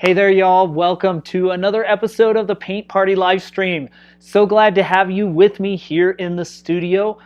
Hey there, y'all. Welcome to another episode of the Paint Party live stream. So glad to have you with me here in the studio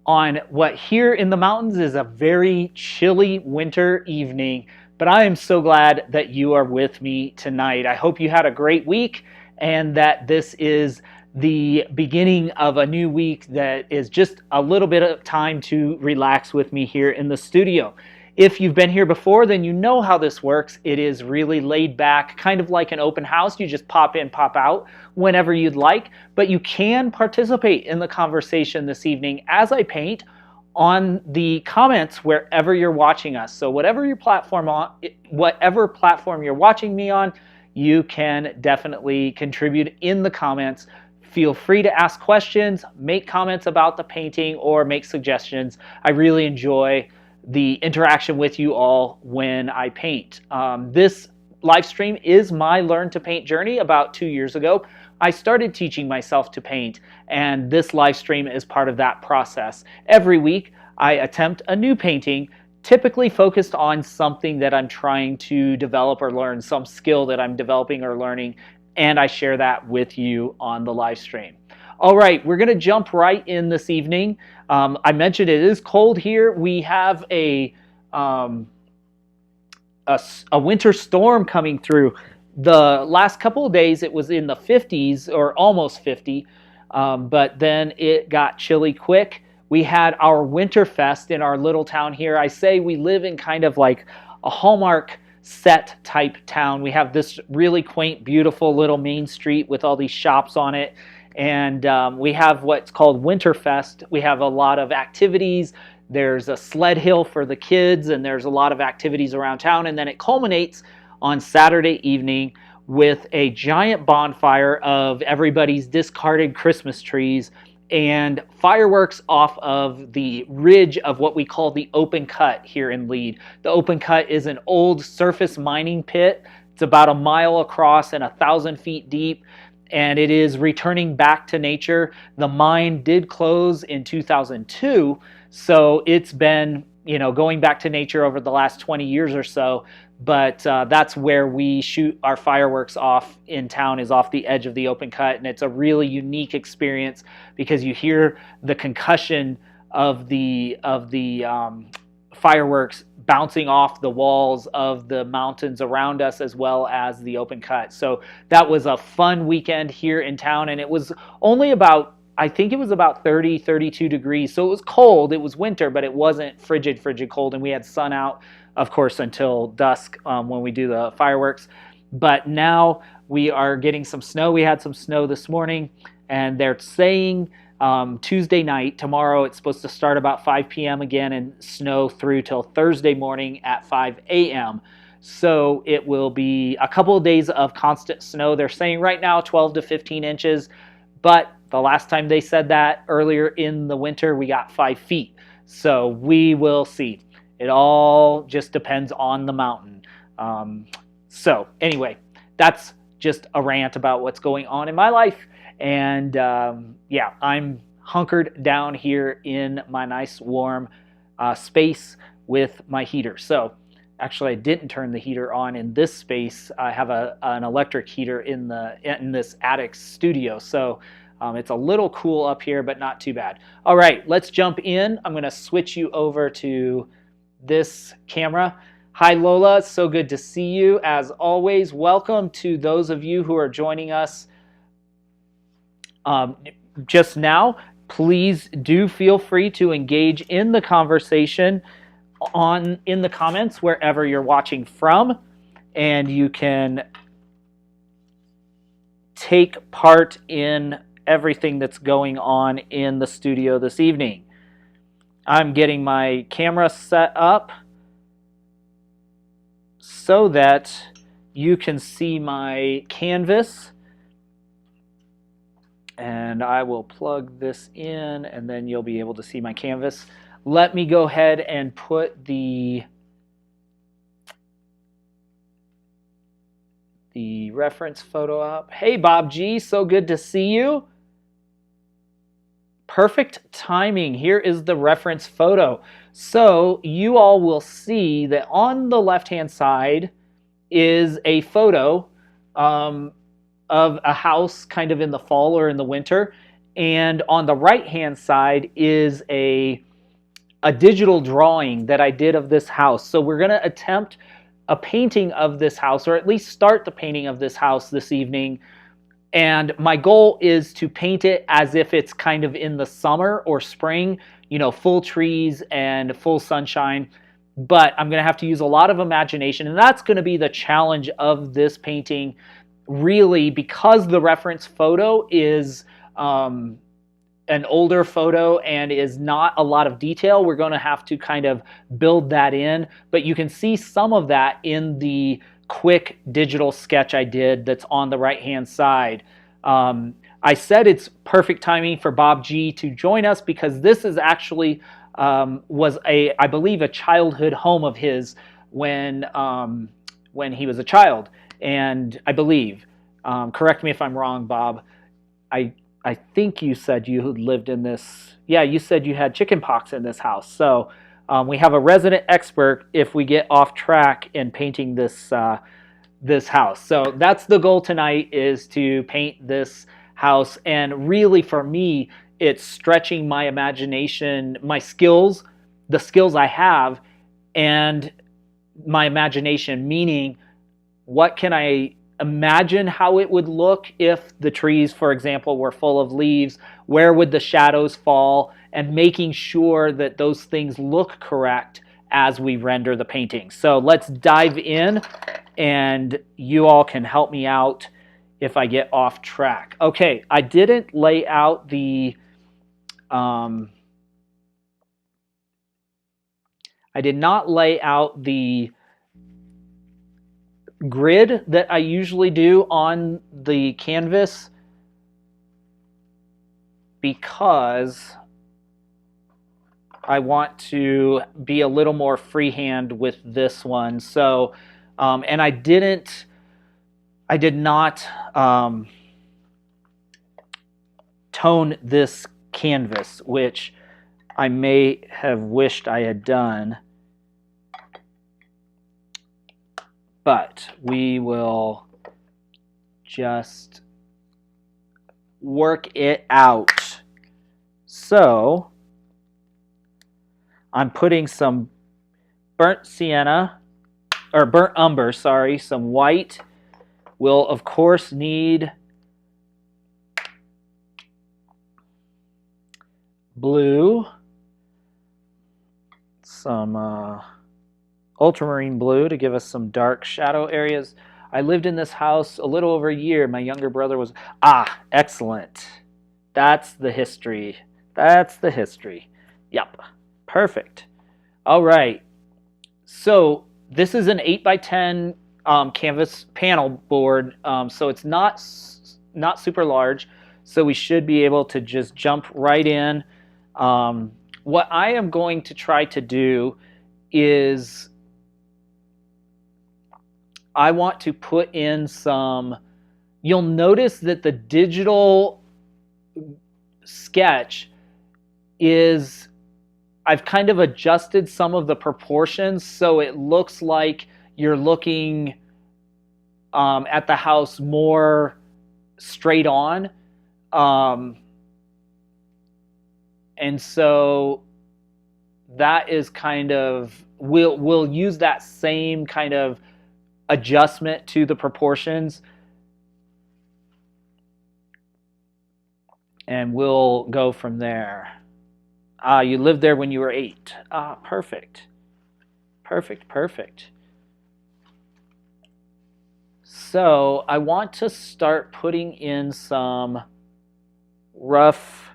on what here in the mountains is a very chilly winter evening. But I am so glad that you are with me tonight. I hope you had a great week and that this is the beginning of a new week that is just a little bit of time to relax with me here in the studio. If you've been here before, then you know how this works. It is really laid back, kind of like an open house. You just pop in, pop out whenever you'd like, but you can participate in the conversation this evening as I paint on the comments wherever you're watching us. So whatever platform you're watching me on, you can definitely contribute in the comments. Feel free to ask questions, make comments about the painting, or make suggestions. I really enjoy the interaction with you all when I paint. This live stream is my Learn to Paint journey. About 2 years ago, I started teaching myself to paint, and this live stream is part of that process. Every week, I attempt a new painting, typically focused on something that I'm trying to develop or learn, some skill that I'm developing or learning, and I share that with you on the live stream. All right, we're going to jump right in this evening. I mentioned it is cold here. We have a winter storm coming through. The last couple of days it was in the 50s or almost 50, but then it got chilly quick. We had our winter fest in our little town here. I say we live in kind of like a Hallmark set type town. We have this really quaint, beautiful little main street with all these shops on it. And we have what's called Winterfest. We have a lot of activities. There's a sled hill for the kids, and there's a lot of activities around town. And then it culminates on Saturday evening with a giant bonfire of everybody's discarded Christmas trees and fireworks off of the ridge of what we call the open cut here in Lead. The open cut is an old surface mining pit. It's about a mile across and 1,000 feet deep. And it is returning back to nature. The mine did close in 2002, so it's been, going back to nature over the last 20 years or so. But that's where we shoot our fireworks off in town, is off the edge of the open cut, and it's a really unique experience because you hear the concussion of the fireworks bouncing off the walls of the mountains around us as well as the open cut. So that was a fun weekend here in town, and it was only about, I think it was about 30, 32 degrees. So it was cold. It was winter, but it wasn't frigid cold, and we had sun out, of course, until dusk when we do the fireworks. But now we are getting some snow. We had some snow this morning, and they're saying Tuesday night, tomorrow it's supposed to start about 5 p.m. again and snow through till Thursday morning at 5 a.m. So it will be a couple of days of constant snow. They're saying right now 12 to 15 inches, but the last time they said that earlier in the winter, we got 5 feet. So we will see. It all just depends on the mountain. So anyway, that's just a rant about what's going on in my life. And yeah, I'm hunkered down here in my nice warm space with my heater. So actually I didn't turn the heater on in this space. I have an electric heater in this attic studio. So it's a little cool up here, but not too bad. All right, let's jump in. I'm going to switch you over to this camera. Hi Lola, so good to see you as always. Welcome to those of you who are joining us just now. Please do feel free to engage in the conversation in the comments wherever you're watching from, and you can take part in everything that's going on in the studio this evening. I'm getting my camera set up so that you can see my canvas. And I will plug this in, and then you'll be able to see my canvas. Let me go ahead and put the reference photo up. Hey, Bob G, so good to see you. Perfect timing. Here is the reference photo. So you all will see that on the left-hand side is a photo of a house kind of in the fall or in the winter. And on the right-hand side is a digital drawing that I did of this house. So we're going to attempt a painting of this house, or at least start the painting of this house this evening. And my goal is to paint it as if it's kind of in the summer or spring, you know, full trees and full sunshine. But I'm going to have to use a lot of imagination, and that's going to be the challenge of this painting, really, because the reference photo is an older photo and is not a lot of detail. We're going to have to kind of build that in, but you can see some of that in the quick digital sketch I did that's on the right hand side. I said it's perfect timing for Bob G to join us because this is actually was I believe a childhood home of his when he was a child, and I believe, correct me if I'm wrong, Bob, I think you said you lived in this. Yeah, you said you had chicken pox in this house. So we have a resident expert if we get off track in painting this this house. So that's the goal tonight, is to paint this house. And really, for me, it's stretching my imagination, my skills, the skills I have, and my imagination, meaning what can I imagine how it would look if the trees, for example, were full of leaves? Where would the shadows fall? And making sure that those things look correct as we render the painting. So let's dive in, and you all can help me out if I get off track. Okay, I didn't lay out the I did not lay out the grid that I usually do on the canvas because I want to be a little more freehand with this one. So, and I did not tone this canvas, which I may have wished I had done. But we will just work it out. So I'm putting some burnt sienna, or burnt umber, sorry, some white. We'll, of course, need blue, some ultramarine blue to give us some dark shadow areas. I lived in this house a little over a year. My younger brother was... excellent. That's the history. That's the history. Yep. Perfect. All right. So this is an 8x10 canvas panel board. So it's not super large. So we should be able to just jump right in. What I am going to try to do is I want to put in some... You'll notice that the digital sketch is... I've kind of adjusted some of the proportions so it looks like you're looking at the house more straight on. And so that is kind of... We'll use that same kind of adjustment to the proportions, and we'll go from there. You lived there when you were 8. Perfect. Perfect, perfect. So I want to start putting in some rough...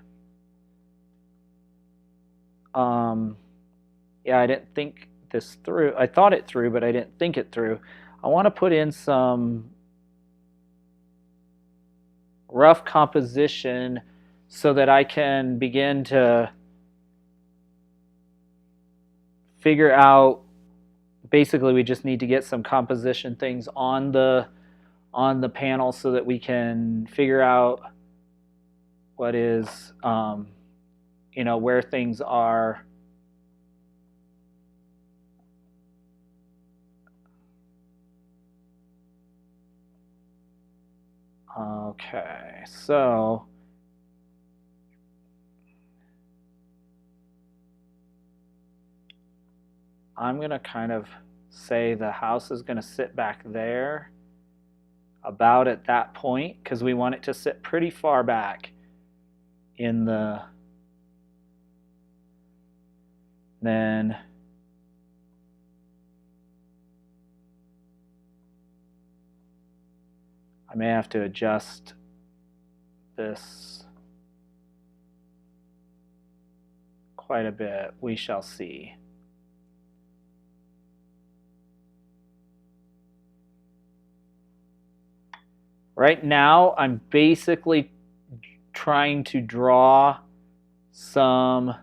yeah, I didn't think this through. I thought it through, but I didn't think it through. I want to put in some rough composition so that I can begin to figure out... Basically, we just need to get some composition things on the panel so that we can figure out what is, you know, where things are. Okay, so I'm going to kind of say the house is going to sit back there about at that point because we want it to sit pretty far back in the, then I may have to adjust this quite a bit. We shall see. Right now, I'm basically trying to draw some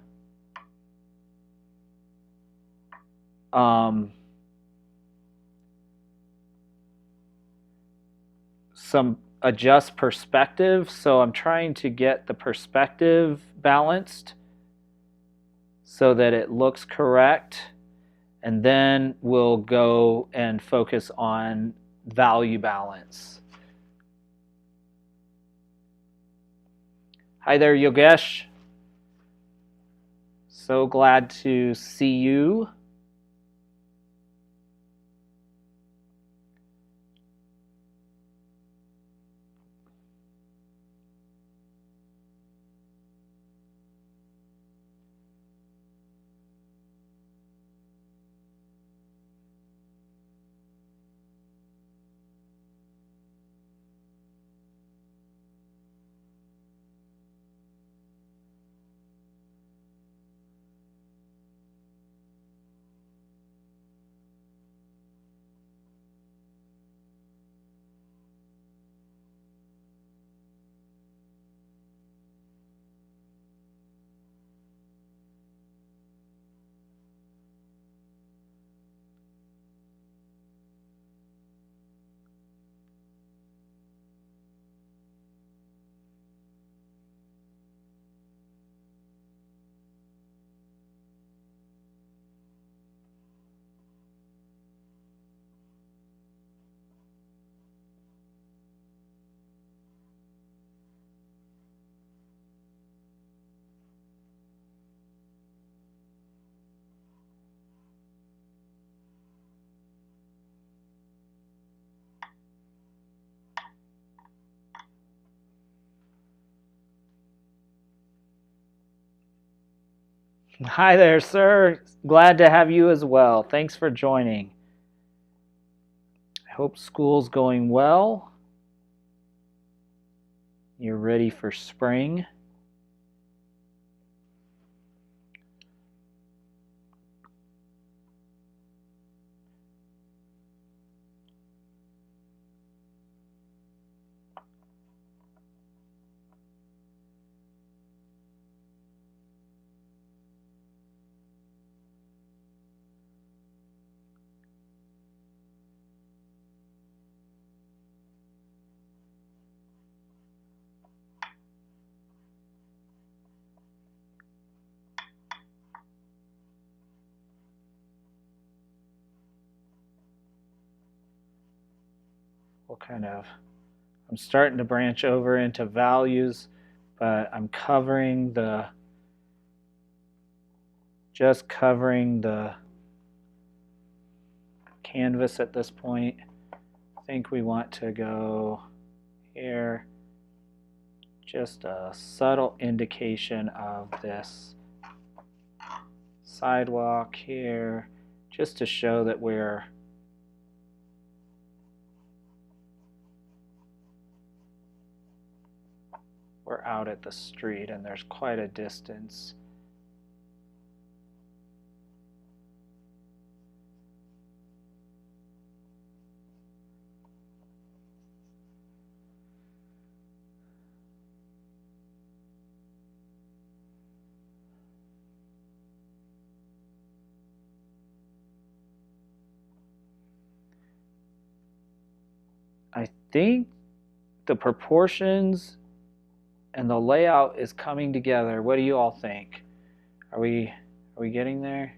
adjust perspective. So I'm trying to get the perspective balanced so that it looks correct. And then we'll go and focus on value balance. Hi there, Yogesh. So glad to see you. Hi there, sir. Glad to have you as well. Thanks for joining. I hope school's going well. You're ready for spring. I'm starting to branch over into values, but I'm just covering the canvas at this point. I think we want to go here, just a subtle indication of this sidewalk here, just to show that we're out at the street and there's quite a distance. I think the proportions and the layout is coming together. What do you all think? Are we getting there?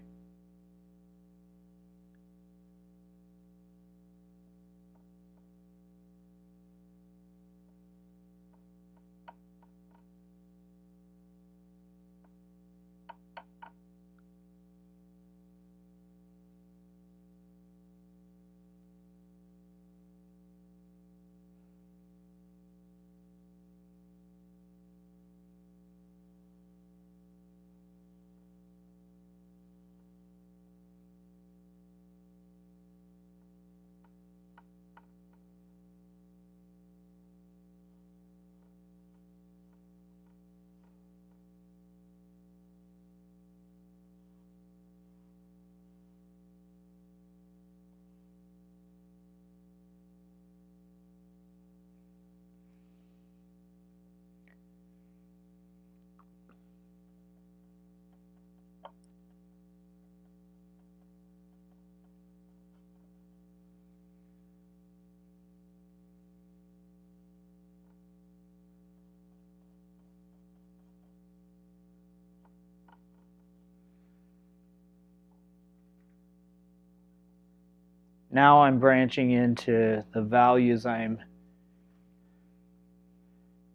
now I'm branching into the values. I'm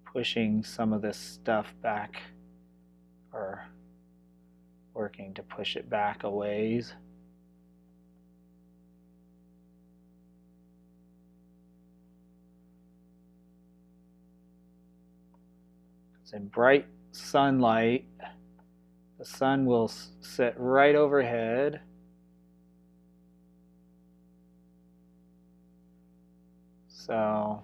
pushing some of this stuff back, or working to push it back a ways. It's in bright sunlight. The sun will sit right overhead. So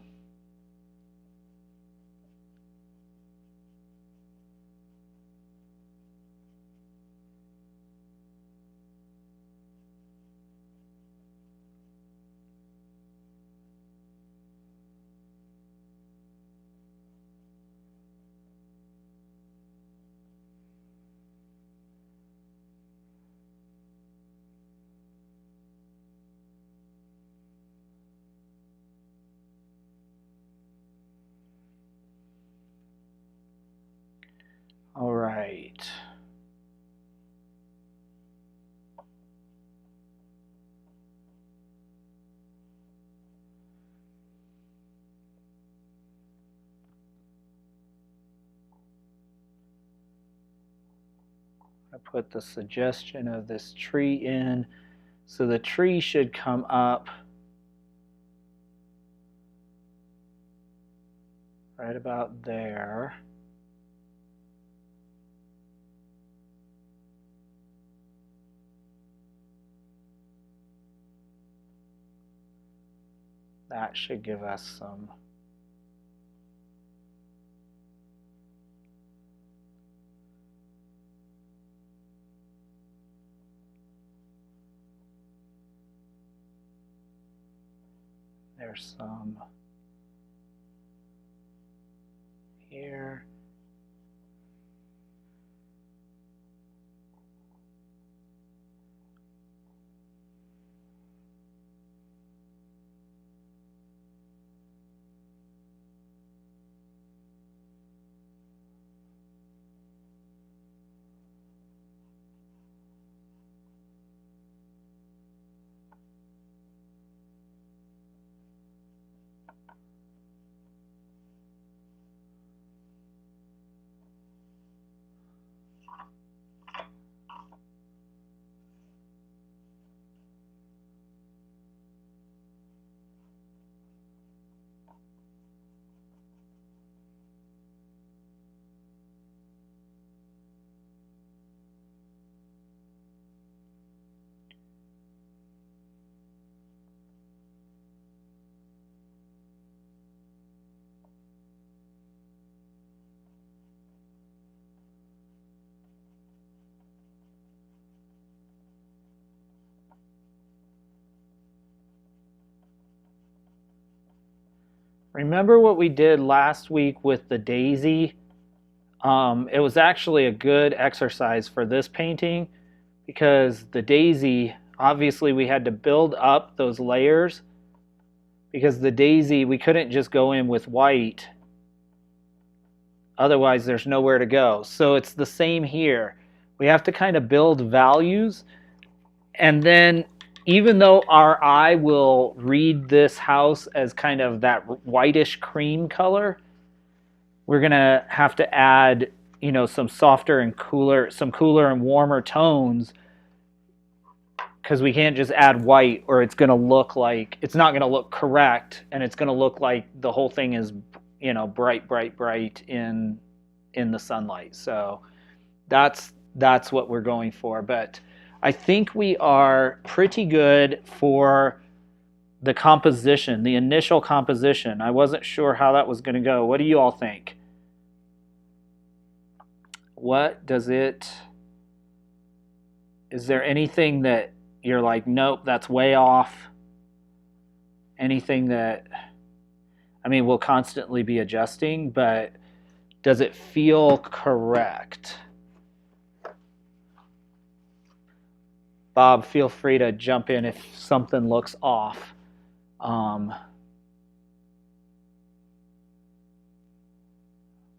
all right. I put the suggestion of this tree in, so the tree should come up right about there. That should give us some there's some here. Remember what we did last week with the daisy? It was actually a good exercise for this painting, because the daisy, obviously we had to build up those layers, because the daisy, we couldn't just go in with white, otherwise there's nowhere to go. So it's the same here. We have to kind of build values, and then even though our eye will read this house as kind of that whitish cream color, we're gonna have to add, you know, some softer and cooler, some cooler and warmer tones, because we can't just add white, or it's gonna look like, it's not gonna look correct, and it's gonna look like the whole thing is, you know, bright, bright, bright in the sunlight. So that's what we're going for. But I think we are pretty good for the composition, the initial composition. I wasn't sure how that was going to go. What do you all think? What does it, is there anything that you're like, nope, that's way off? Anything that, I mean, we'll constantly be adjusting, but does it feel correct? Bob, feel free to jump in if something looks off.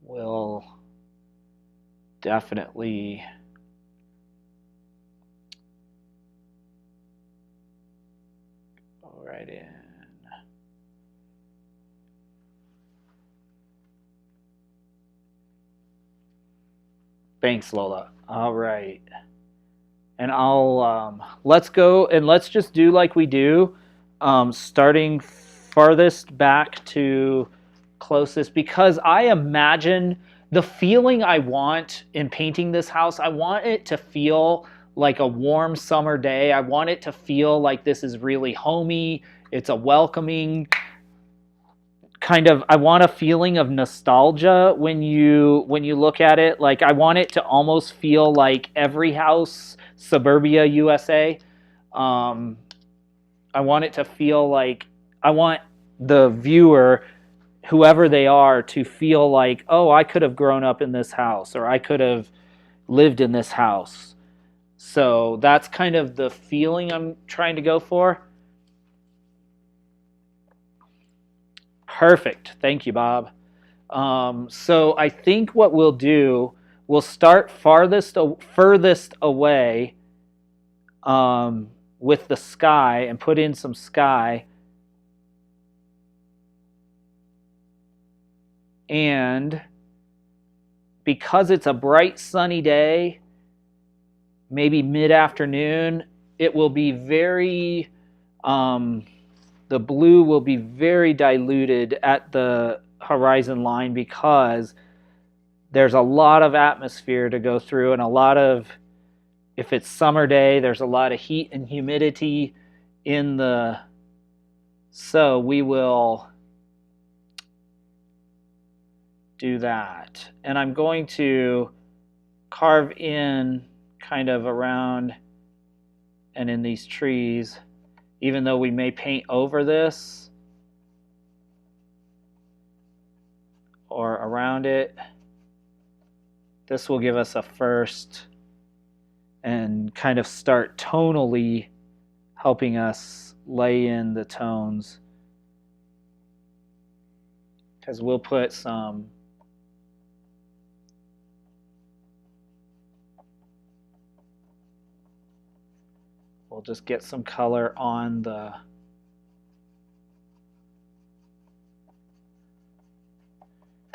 We'll definitely right in. Thanks, Lola. All right. And let's go and let's just do like we do, starting farthest back to closest, because I imagine the feeling I want in painting this house, I want it to feel like a warm summer day. I want it to feel like this is really homey. It's a welcoming kind of, I want a feeling of nostalgia when you look at it. Like I want it to almost feel like every house, suburbia USA. Um, I want it to feel like, I want the viewer, whoever they are, to feel like, oh, I could have grown up in this house, or I could have lived in this house. So that's kind of the feeling I'm trying to go for. Perfect. Thank you, Bob. So I think what we'll do, we'll start furthest away with the sky and put in some sky. And because it's a bright sunny day, maybe mid-afternoon, it will be very, the blue will be very diluted at the horizon line, because there's a lot of atmosphere to go through, and a lot of, if it's summer day, there's a lot of heat and humidity in the, so we will do that. And I'm going to carve in kind of around and in these trees, even though we may paint over this or around it. This will give us a first and kind of start tonally helping us lay in the tones, because we'll put some we'll just get some color on the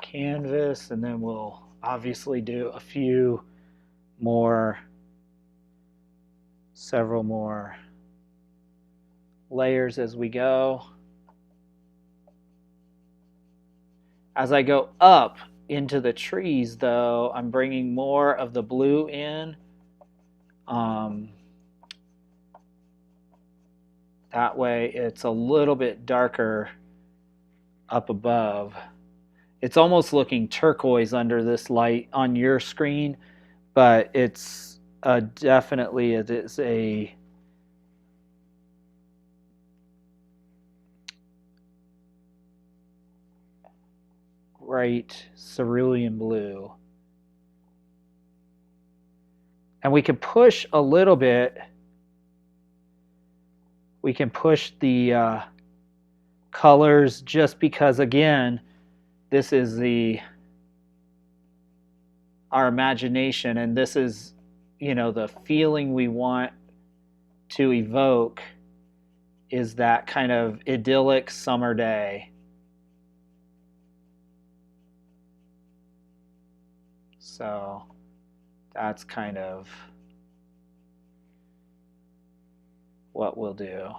canvas, and then we'll obviously do a few more, several more layers as we go. As I go up into the trees, though, I'm bringing more of the blue in. That way it's a little bit darker up above. It's almost looking turquoise under this light on your screen, but it's definitely, it is a bright cerulean blue. And we can push a little bit. We can push the colors, just because, again, this is our imagination, and this is, the feeling we want to evoke is that kind of idyllic summer day. So that's kind of what we'll do.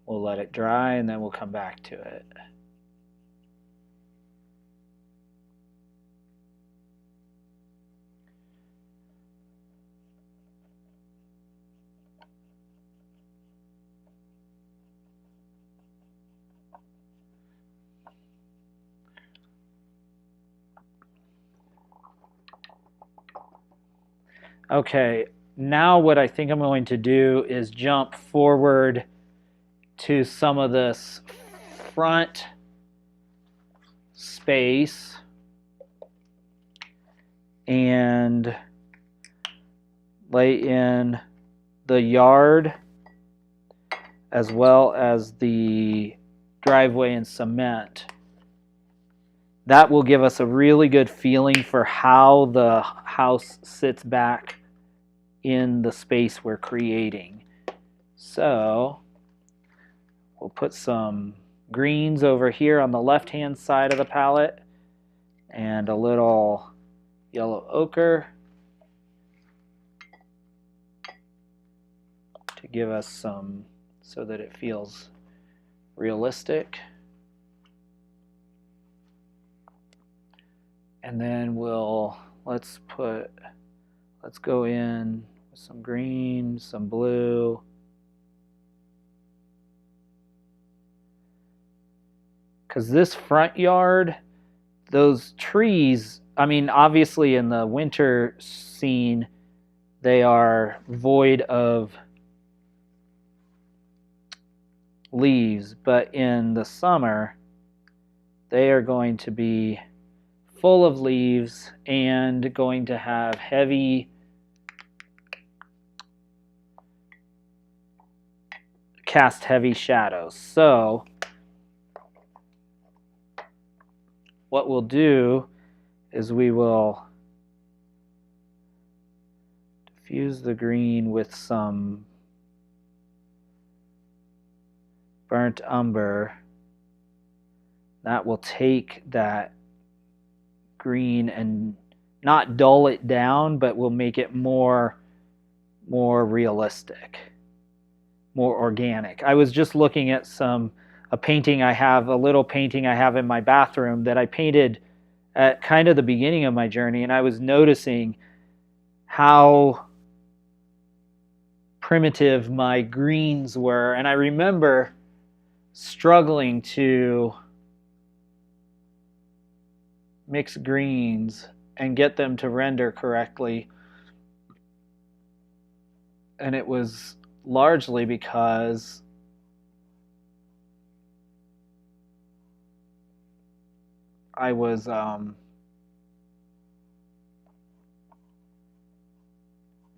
We'll let it dry, and then we'll come back to it. Okay, now what I think I'm going to do is jump forward to some of this front space and lay in the yard as well as the driveway and cement. That will give us a really good feeling for how the house sits back in the space we're creating. So we'll put some greens over here on the left-hand side of the palette and a little yellow ochre to give us some, so that it feels realistic. And then let's go in with some green, some blue. Because this front yard, those trees, I mean, obviously in the winter scene, they are void of leaves, but in the summer, they are going to be full of leaves and going to have cast heavy shadows. So what we'll do is we will diffuse the green with some burnt umber. That will take that green and not dull it down, but will make it more realistic, more organic. I was just looking at a little painting I have in my bathroom that I painted at kind of the beginning of my journey, and I was noticing how primitive my greens were, and I remember struggling to mix greens and get them to render correctly. And it was largely because I was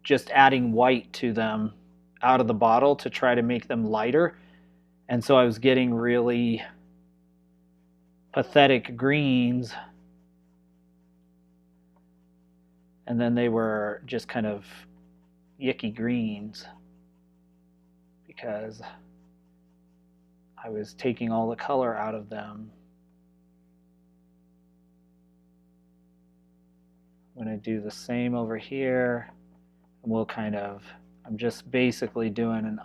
just adding white to them out of the bottle to try to make them lighter. And so I was getting really pathetic greens. And then they were just kind of yicky greens because I was taking all the color out of them. I'm going to do the same over here. And we'll I'm just basically doing an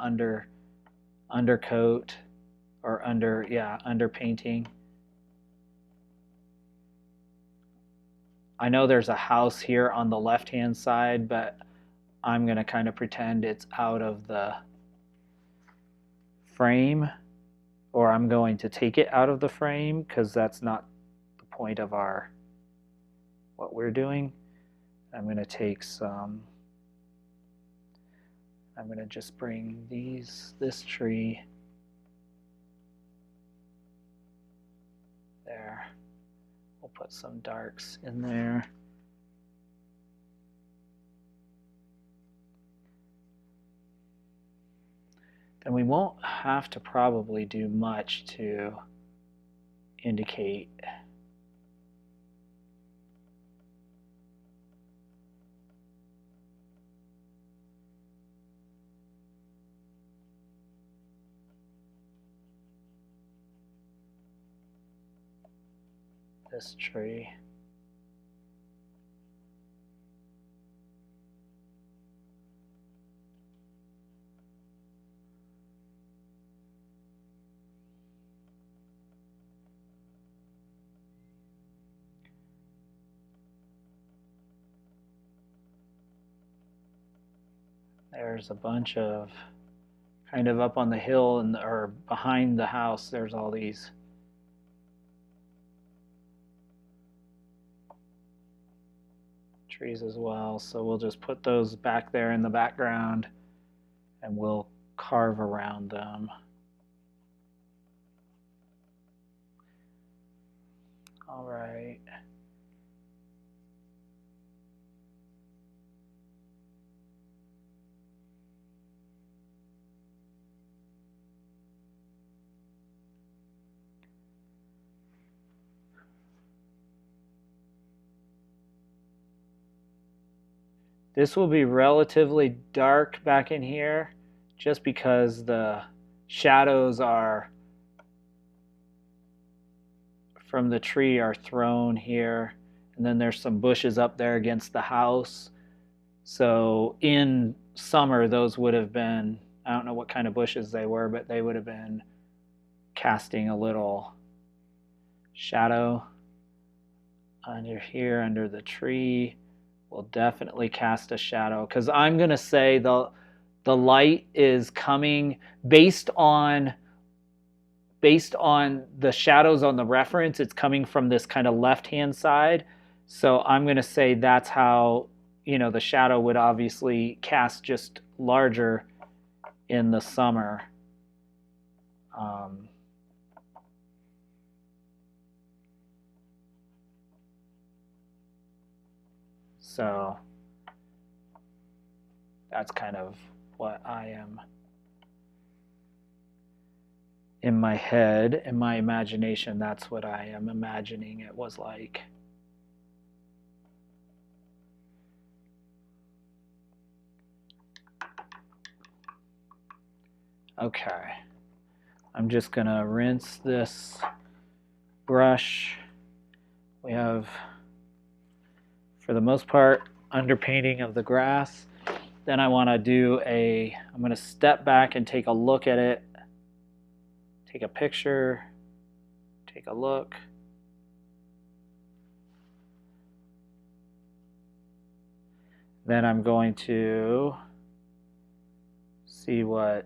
undercoat or underpainting. I know there's a house here on the left-hand side, but I'm going to kind of pretend it's out of the frame, or I'm going to take it out of the frame because that's not the point of what we're doing. I'm going to take I'm going to just bring this tree there. We'll put some darks in there. Then we won't have to probably do much to indicate this tree. There's a bunch of kind of up on the hill or behind the house. There's all these trees as well. So we'll just put those back there in the background and we'll carve around them. All right. This will be relatively dark back in here just because the shadows are from the tree are thrown here, and then there's some bushes up there against the house. So in summer, those would have been, I don't know what kind of bushes they were, but they would have been casting a little shadow. Under here, under the tree, will definitely cast a shadow, because I'm going to say the light is coming based on the shadows on the reference. It's coming from this kind of left-hand side. So I'm going to say that's how, you know, the shadow would obviously cast just larger in the summer. So that's kind of what I am in my head, in my imagination. That's what I am imagining it was like. Okay, I'm just gonna rinse this brush. We have, for the most part, underpainting of the grass. Then I want to do I'm going to step back and take a look at it, take a picture, take a look. Then I'm going to see what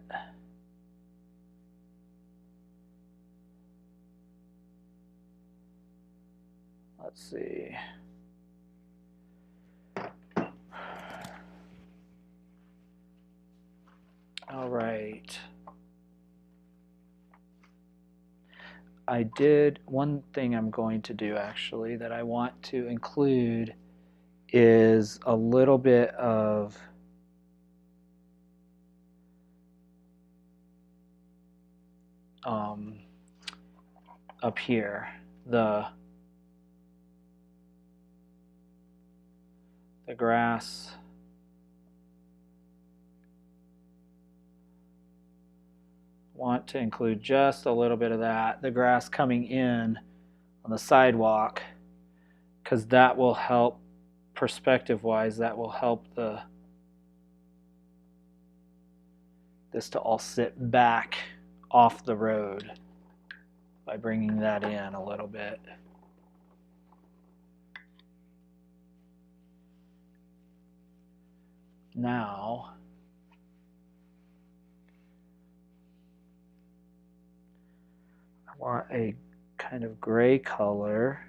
let's see. All right. I did one thing I'm going to do actually that I want to include is a little bit of up here, the grass. Want to include just a little bit of that, the grass coming in on the sidewalk, because that will help perspective wise. That will help this to all sit back off the road by bringing that in a little bit. Now I want a kind of gray color.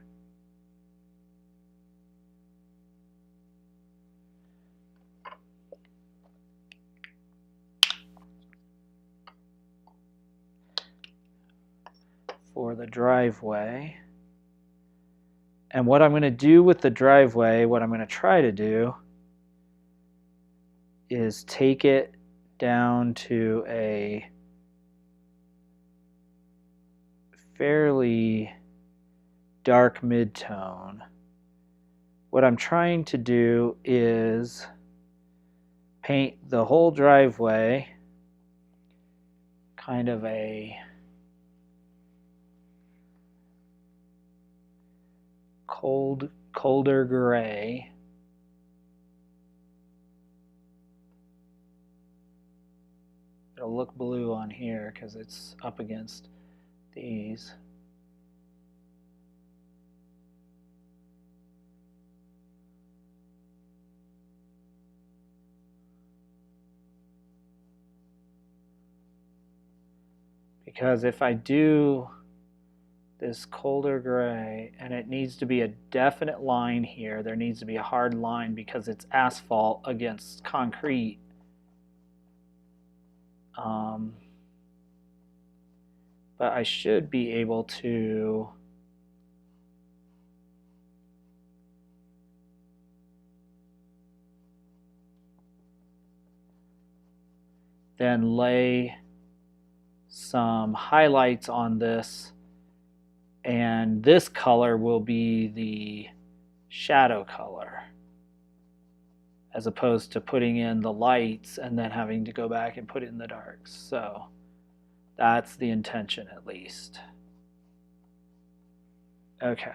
For the driveway. And what I'm going to do with the driveway, what I'm going to try to do is take it down to a fairly dark mid-tone. What I'm trying to do is paint the whole driveway kind of a colder gray. It'll look blue on here because it's up against these. Because if I do this colder gray, and it needs to be a definite line here, there needs to be a hard line because it's asphalt against concrete. But I should be able to then lay some highlights on this, and this color will be the shadow color as opposed to putting in the lights and then having to go back and put it in the darks. So that's the intention, at least. Okay.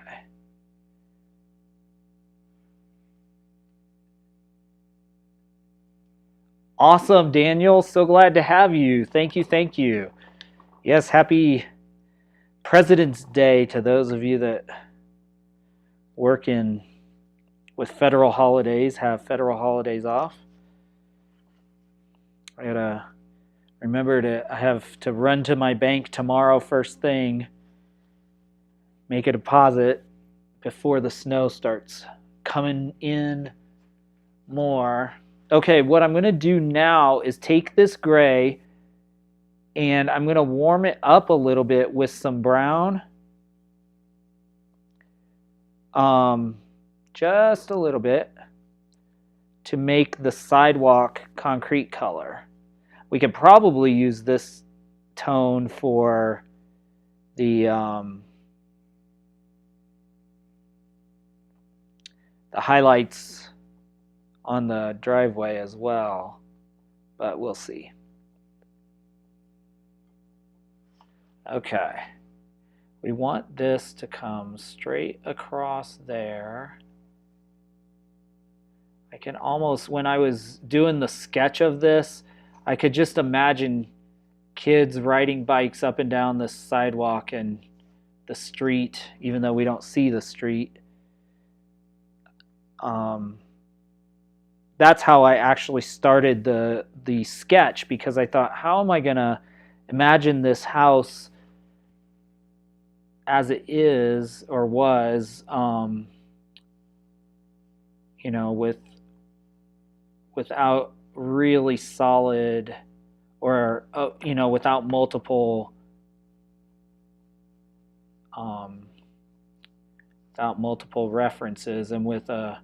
Awesome, Daniel. So glad to have you. Thank you, thank you. Yes, happy President's Day to those of you that work in with federal holidays, have federal holidays off. I gotta remember I have to run to my bank tomorrow first thing, make a deposit before the snow starts coming in more. Okay, what I'm going to do now is take this gray and I'm going to warm it up a little bit with some brown. Just a little bit to make the sidewalk concrete color. We could probably use this tone for the highlights on the driveway as well, but we'll see. Okay, we want this to come straight across there. I can almost, when I was doing the sketch of this, I could just imagine kids riding bikes up and down this sidewalk and the street, even though we don't see the street. That's how I actually started the sketch, because I thought, how am I going to imagine this house as it is or was, you know, without really solid, or you know, without multiple references, and with a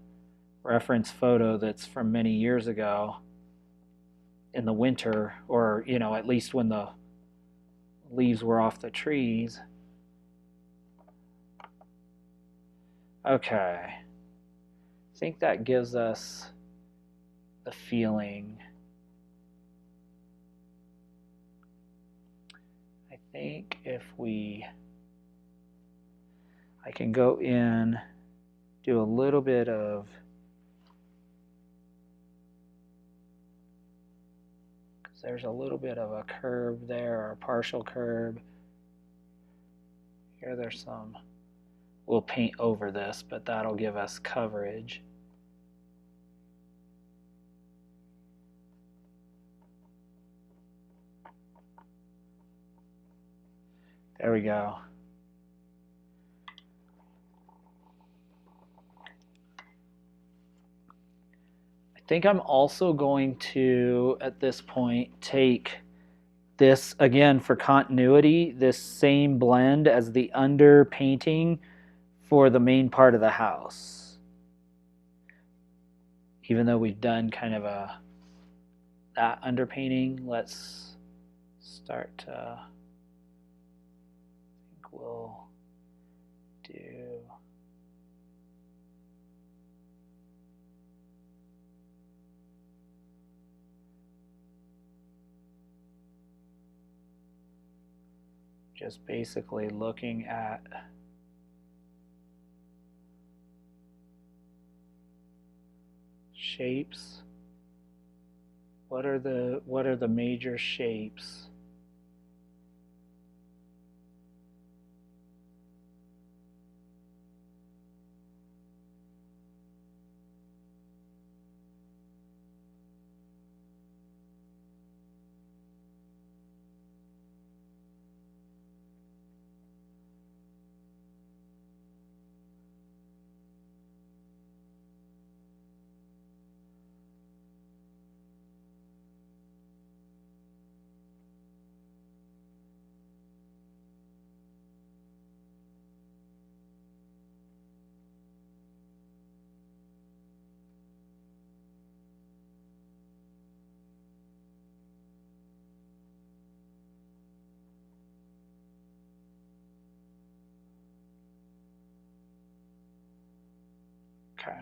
reference photo that's from many years ago in the winter, or you know, at least when the leaves were off the trees. Okay, I think that gives us the feeling. I think if I can go in, do a little bit of there's a little bit of a curve there, or a partial curve. Here there's some. We'll paint over this, but that'll give us coverage. There we go. I think I'm also going to, at this point, take this, again, for continuity, this same blend as the under painting for the main part of the house. Even though we've done kind of that underpainting, let's start to, I think we'll do just basically looking at shapes. What are the major shapes? Okay.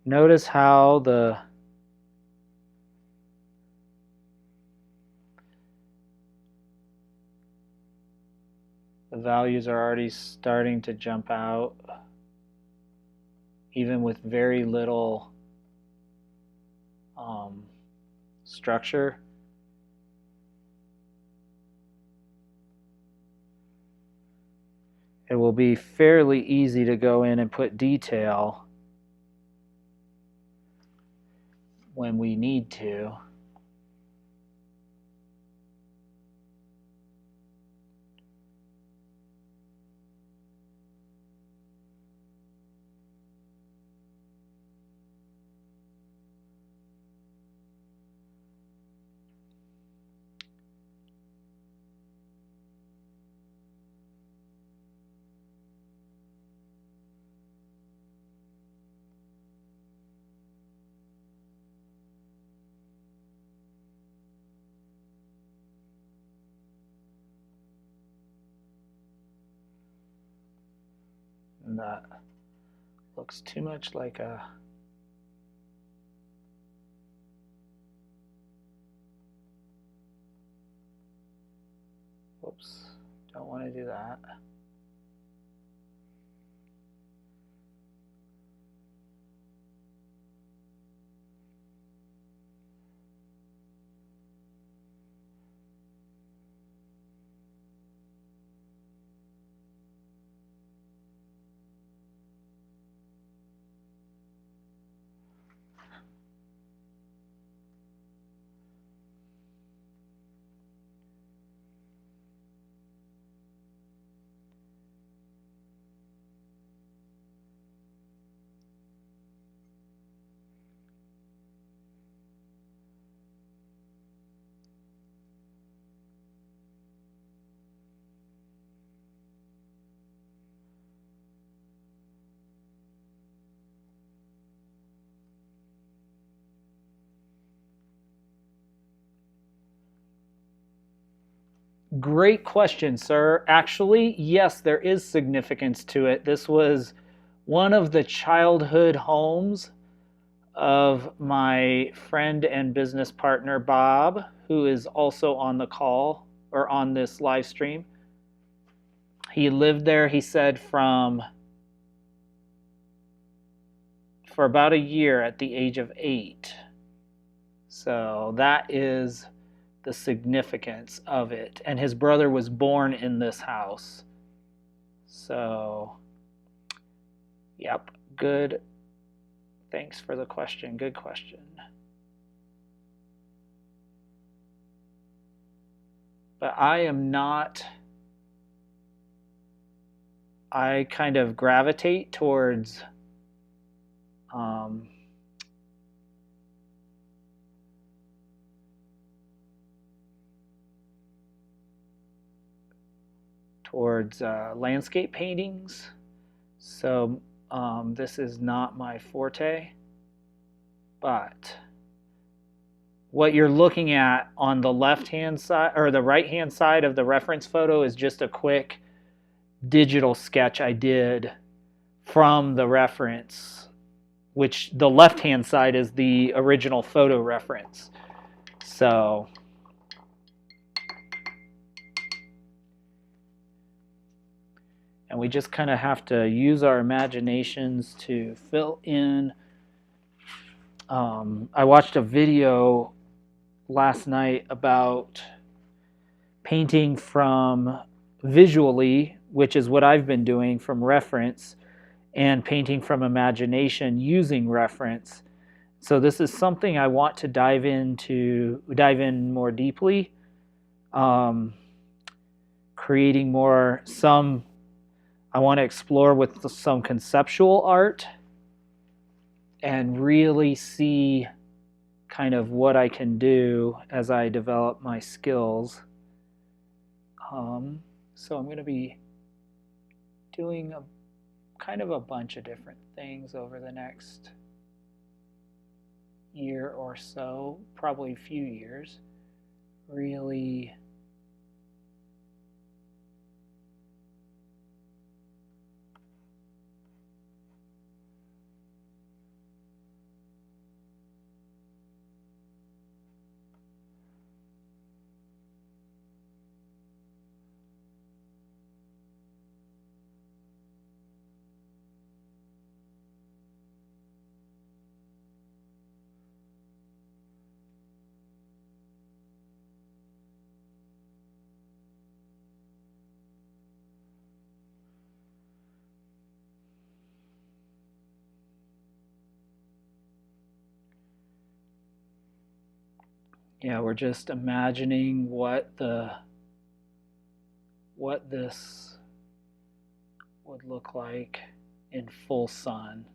Notice how the values are already starting to jump out, even with very little structure. It will be fairly easy to go in and put detail when we need to. And that looks too much like a whoops, don't want to do that. Great question, sir. Actually, yes, there is significance to it. This was one of the childhood homes of my friend and business partner, Bob, who is also on the call or on this live stream. He lived there, he said, for about a year at the age of 8. So that is the significance of it. And his brother was born in this house. So, yep, good. Thanks for the question. Good question. But I am not, I kind of gravitate towards landscape paintings. So this is not my forte, but what you're looking at on the left-hand side or the right-hand side of the reference photo is just a quick digital sketch I did from the reference, which the left-hand side is the original photo reference. So and we just kind of have to use our imaginations to fill in. I watched a video last night about painting from visually, which is what I've been doing, from reference, and painting from imagination using reference. So this is something I want to dive in more deeply, creating more I want to explore with some conceptual art and really see kind of what I can do as I develop my skills. So I'm going to be doing kind of a bunch of different things over the next year or so, probably a few years, really Yeah, we're just imagining what this would look like in full sun.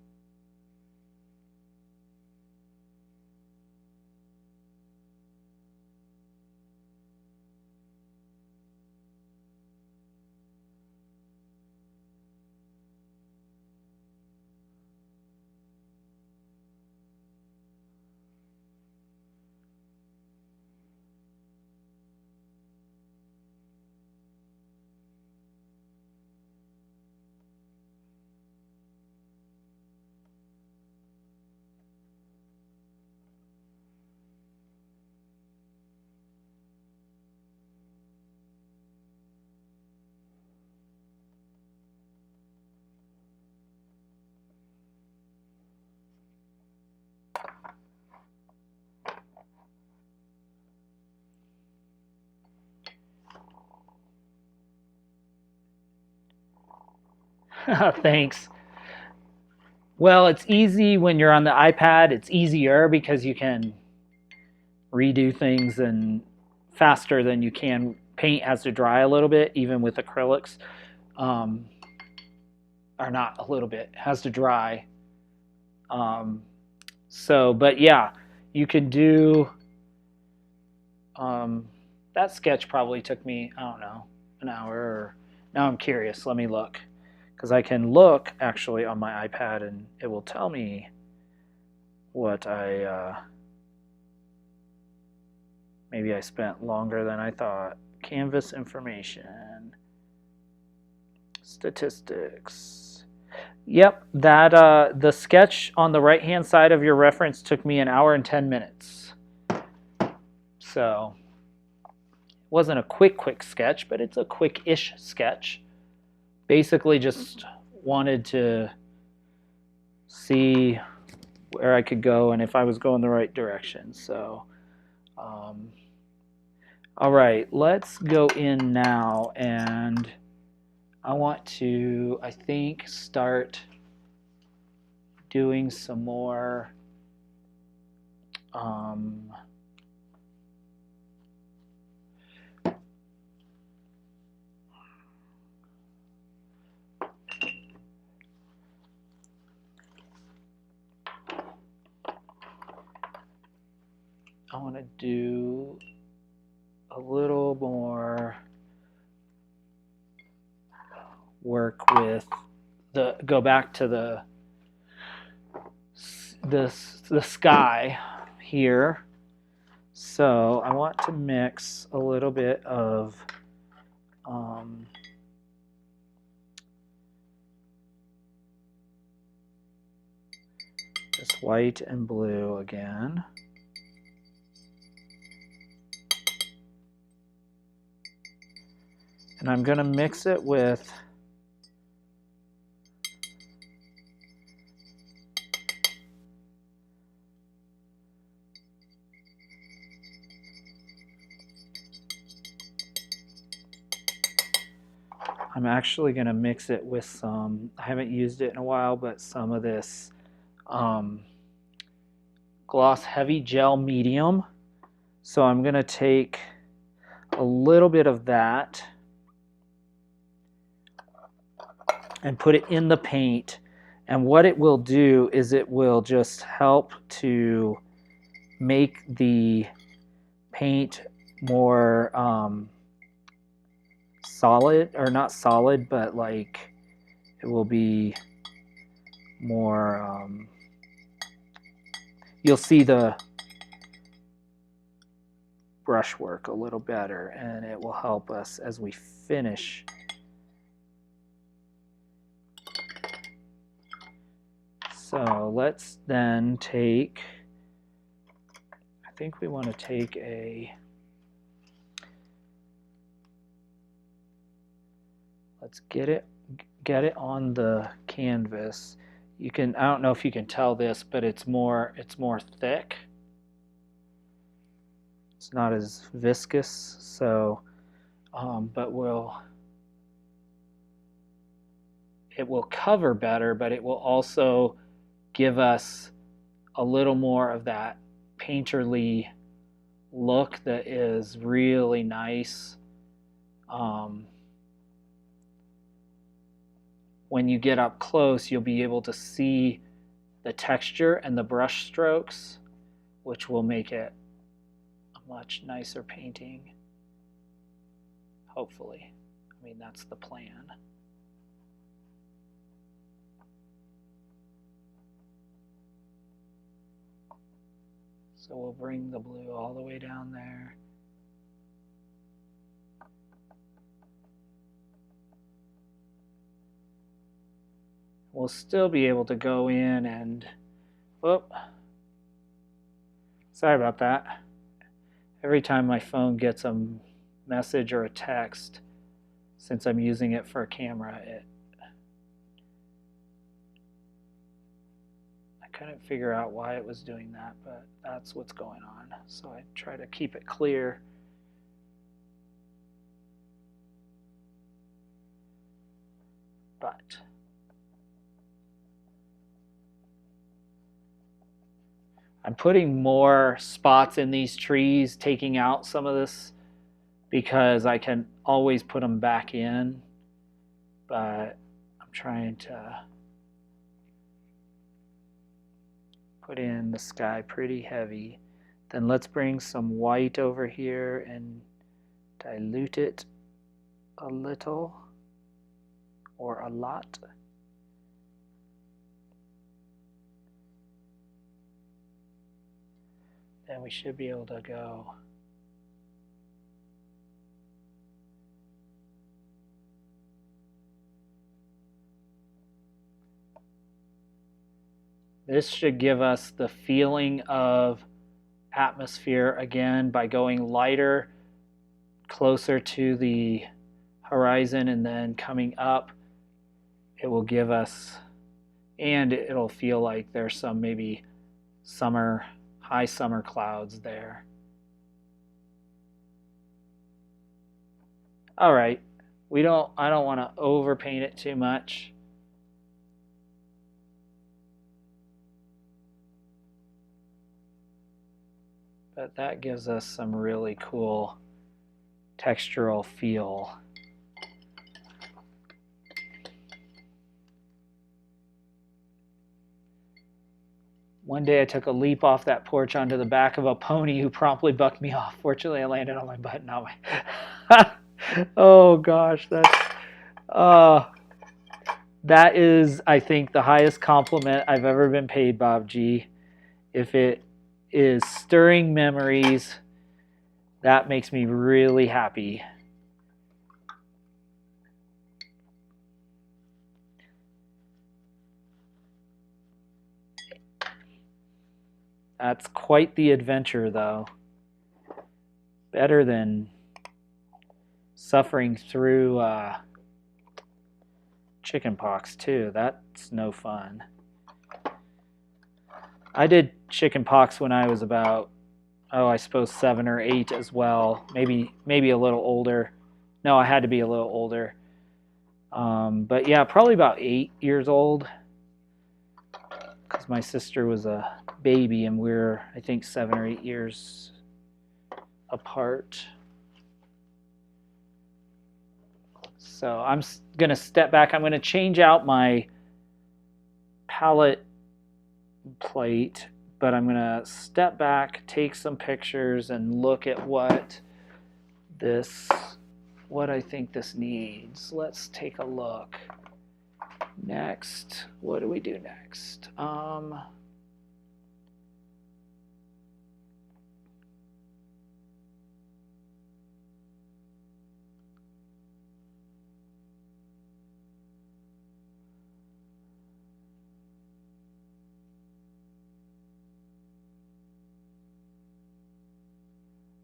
Thanks. Well, it's easy when you're on the iPad. It's easier because you can redo things and faster than you can. Paint has to dry a little bit, even with acrylics. Or not a little bit, has to dry. But yeah, you can do, that sketch probably took me, I don't know, an hour. Or, now I'm curious, let me look. Because I can look actually on my iPad and it will tell me what maybe I spent longer than I thought. Canvas information, statistics. Yep, that the sketch on the right hand side of your reference took me 1 hour and 10 minutes. So it wasn't a quick sketch, but it's a quick-ish sketch. Basically just wanted to see where I could go and if I was going the right direction. So all right, let's go in now, and I want to, I think, start doing some more I want to do a little more work with go back to the sky here. So I want to mix a little bit of this white and blue again. And I'm going to mix it with I'm actually going to mix it with some, I haven't used it in a while, but some of this Gloss Heavy Gel Medium. So I'm going to take a little bit of that and put it in the paint. And what it will do is it will just help to make the paint more solid, or not solid, but like it will be more, you'll see the brushwork a little better, and it will help us as we finish. So let's then take, I think we want to take let's get it on the canvas. You can, I don't know if you can tell this, but it's more thick. It's not as viscous, so but it will cover better, but it will also give us a little more of that painterly look that is really nice. When you get up close, you'll be able to see the texture and the brush strokes, which will make it a much nicer painting, hopefully. I mean, that's the plan. So we'll bring the blue all the way down there. We'll still be able to go in and, whoop, sorry about that. Every time my phone gets a message or a text, since I'm using it for a camera, I couldn't figure out why it was doing that, but that's what's going on. So I try to keep it clear. But I'm putting more spots in these trees, taking out some of this because I can always put them back in, but I'm trying to put in the sky pretty heavy. Then let's bring some white over here and dilute it a little or a lot. Then we should be able to go. This should give us the feeling of atmosphere again by going lighter, closer to the horizon, and then coming up. It will give us, and it'll feel like there's some maybe high summer clouds there. All right, I don't want to overpaint it too much. But that gives us some really cool textural feel. One day I took a leap off that porch onto the back of a pony who promptly bucked me off. Fortunately, I landed on my butt, not my... Oh gosh, that is, I think, the highest compliment I've ever been paid, Bob G. If it is stirring memories, that makes me really happy. That's quite the adventure, though. Better than suffering through chicken pox, too. That's no fun. I did chicken pox when I was about, I suppose 7 or 8 as well. Maybe a little older. No, I had to be a little older. But yeah, probably about 8 years old. Because my sister was a baby and we're, I think, 7 or 8 years apart. So I'm going to step back. I'm going to change out my palette plate, but I'm going to step back, take some pictures, and look at what I think this needs. Let's take a look. Next, what do we do next?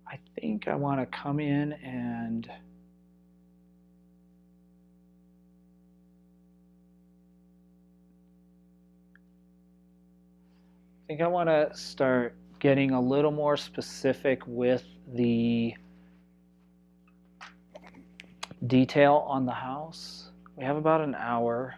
I think I want to come in and I think I want to start getting a little more specific with the detail on the house. We have about an hour.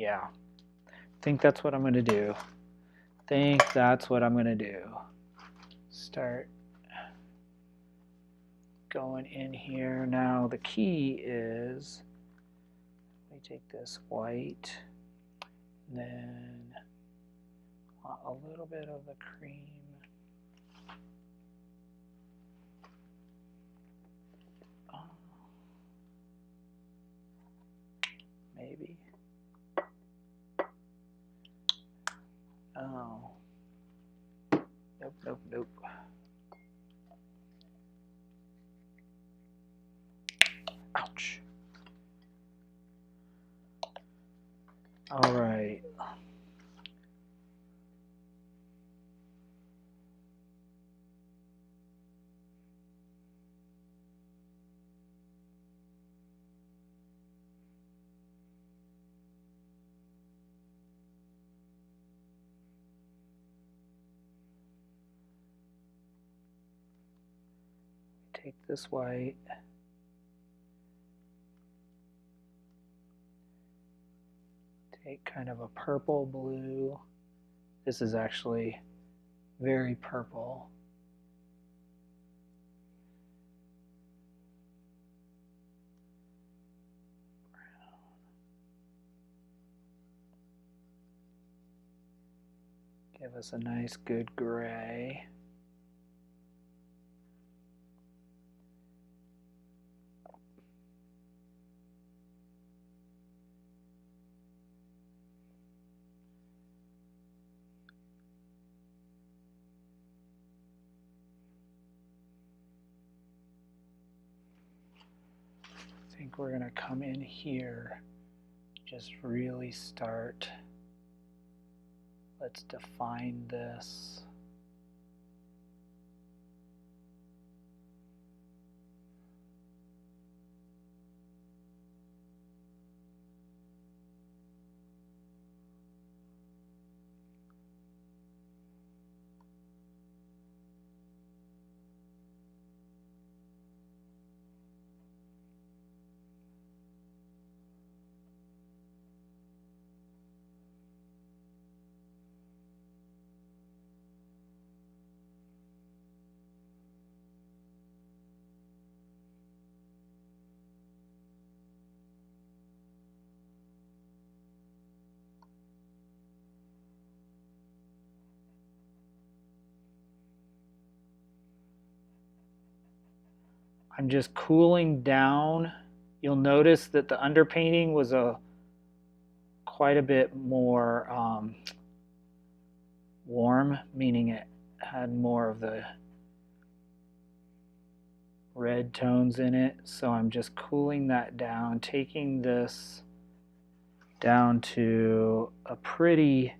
Yeah, I think that's what I'm going to do. Start going in here. Now the key is, let me take this white, and then a little bit of the cream. Maybe. Oh. Nope. Ouch. All right. Take this white. Take kind of a purple blue. This is actually very purple. Give us a nice good gray. I think we're going to come in here, just really start. Let's define this. I'm just cooling down. You'll notice that the underpainting was quite a bit more warm, meaning it had more of the red tones in it. So I'm just cooling that down, taking this down to a pretty...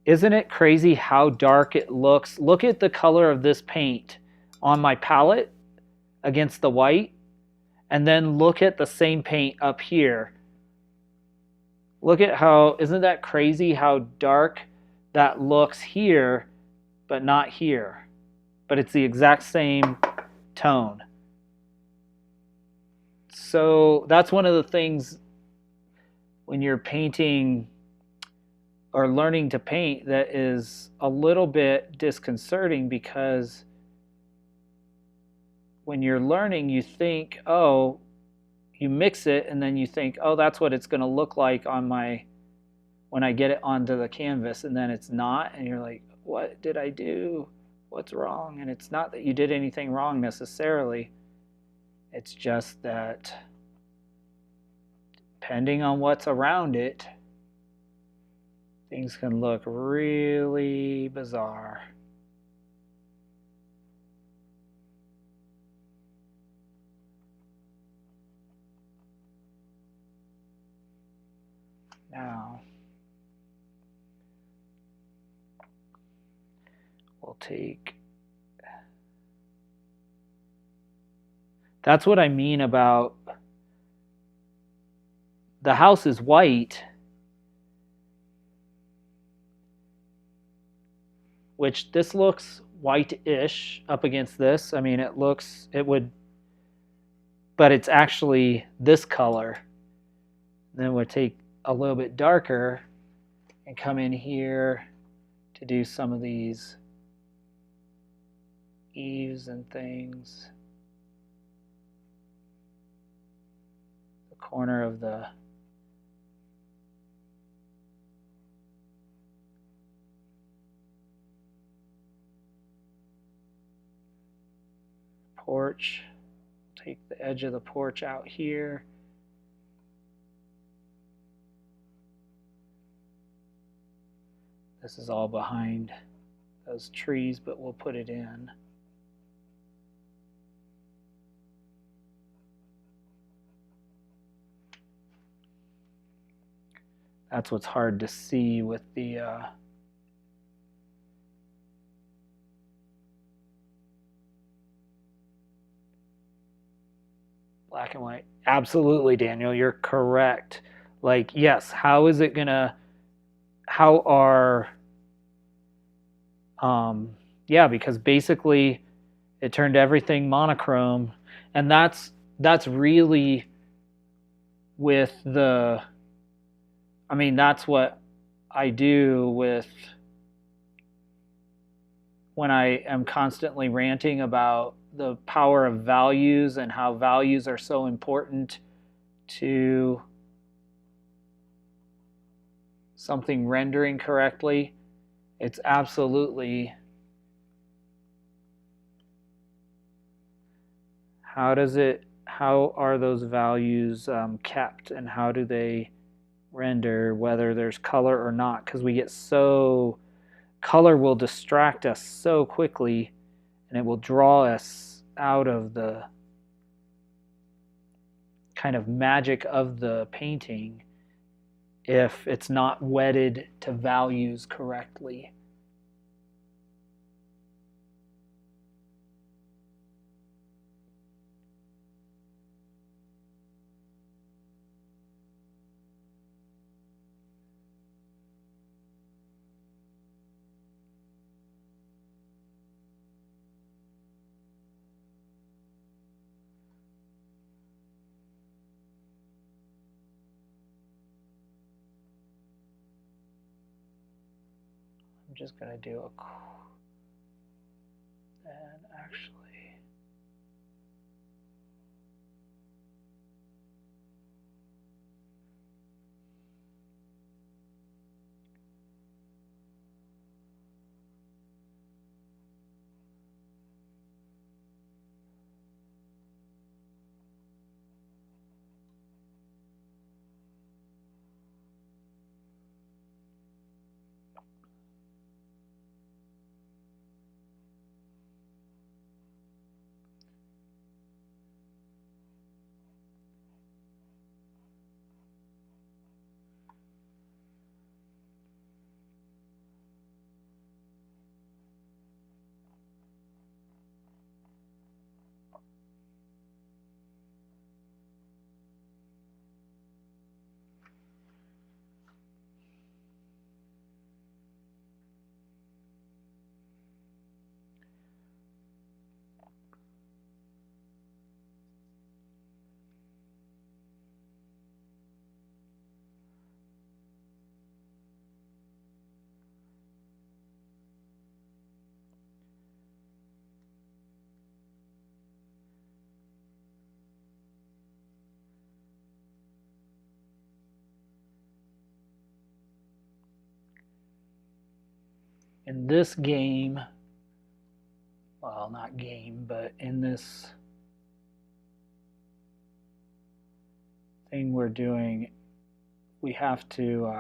Isn't it crazy how dark it looks? Look at the color of this paint on my palette against the white, and then look at the same paint up here. Look at how, isn't that crazy how dark that looks here, but not here? But it's the exact same tone. So that's one of the things when you're painting or learning to paint that is a little bit disconcerting, because when you're learning, you think, oh, you mix it, and then you think, oh, that's what it's going to look like on when I get it onto the canvas, and then it's not, and you're like, what did I do? What's wrong? And it's not that you did anything wrong necessarily. It's just that depending on what's around it, things can look really bizarre. Now, we'll take... That's what I mean about the house is white, which this looks white-ish up against this. I mean, it would, but it's actually this color. Then we'll take a little bit darker and come in here to do some of these eaves and things. The corner of the porch. Take the edge of the porch out here. This is all behind those trees, but we'll put it in. That's what's hard to see with the black and white. Absolutely, Daniel, you're correct. Like, yes, how is it gonna, how are, yeah, because basically it turned everything monochrome, and that's really with the, I mean, that's what I do with when I am constantly ranting about the power of values and how values are so important to something rendering correctly. It's absolutely, how are those values kept, and how do they render, whether there's color or not? Because we get so, color will distract us so quickly, and it will draw us out of the kind of magic of the painting if it's not wedded to values correctly. I'm just going to do a, and actually, in this game, well, not game, but in this thing we're doing, we have to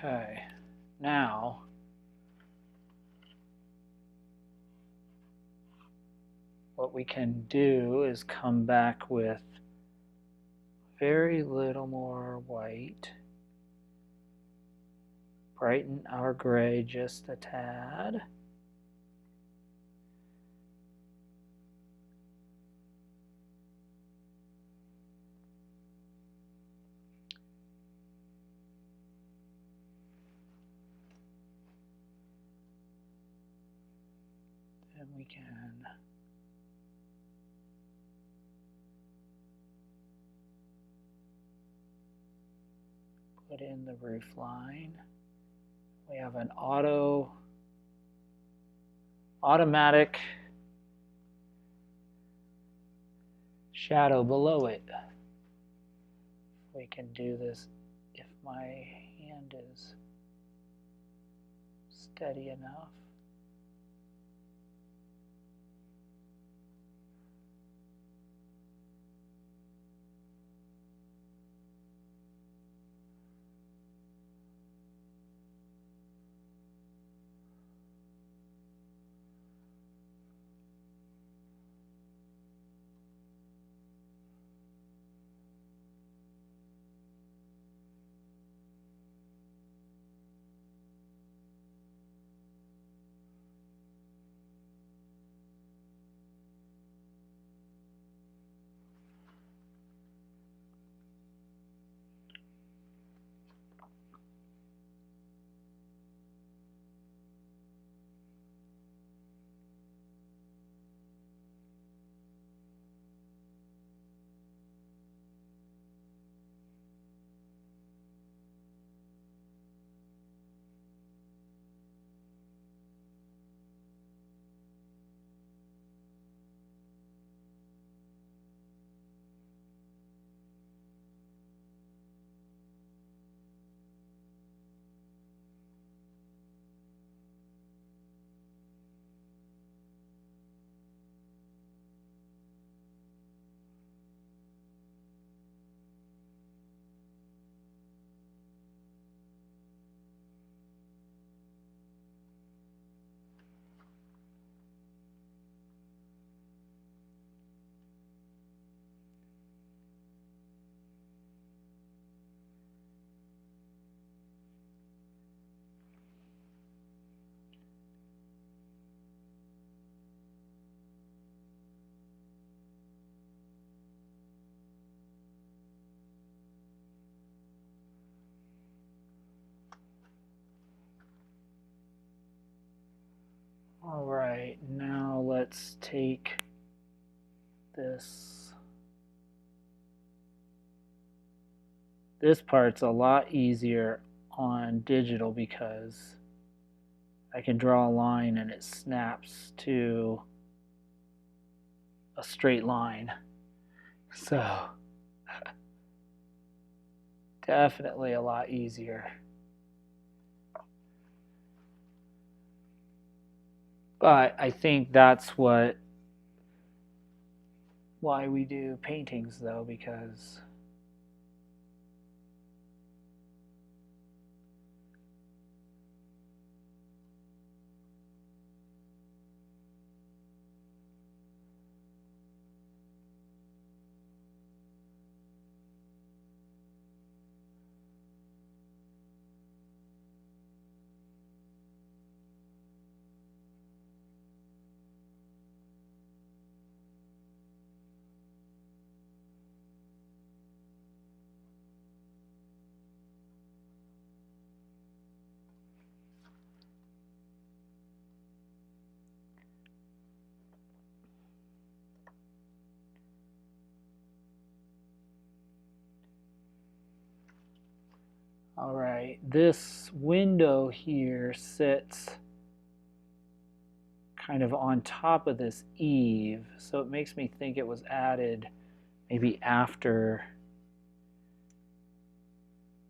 Okay, now what we can do is come back with very little more white. Brighten our gray just a tad. Then we can put in the roof line. We have an automatic shadow below it. We can do this if my hand is steady enough. All right, now let's take this. This part's a lot easier on digital because I can draw a line and it snaps to a straight line. So definitely a lot easier. But I think that's why we do paintings, though, because all right, this window here sits kind of on top of this eave, so it makes me think it was added maybe after,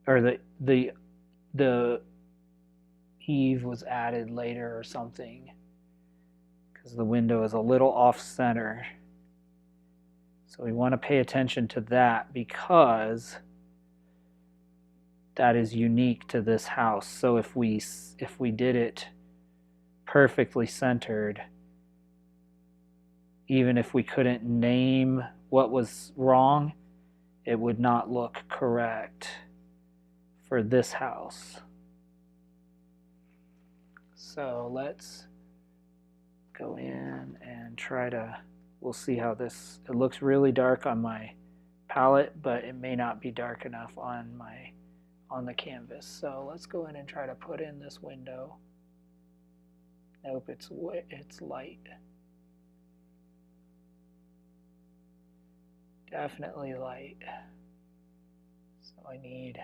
or the eave was added later or something, because the window is a little off center. So we want to pay attention to that because that is unique to this house. So if we did it perfectly centered, even if we couldn't name what was wrong, it would not look correct for this house. So let's go in and try to, we'll see how this, it looks really dark on my palette, but it may not be dark enough on the canvas. So let's go in and try to put in this window. Nope, it's light. Definitely light. So I need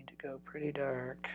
to go pretty dark.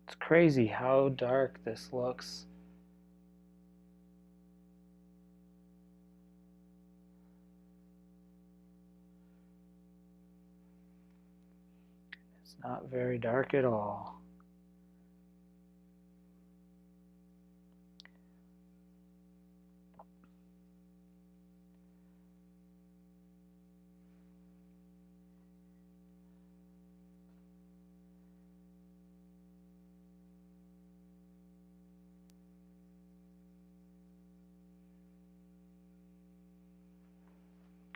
It's crazy how dark this looks. It's not very dark at all.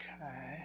Okay.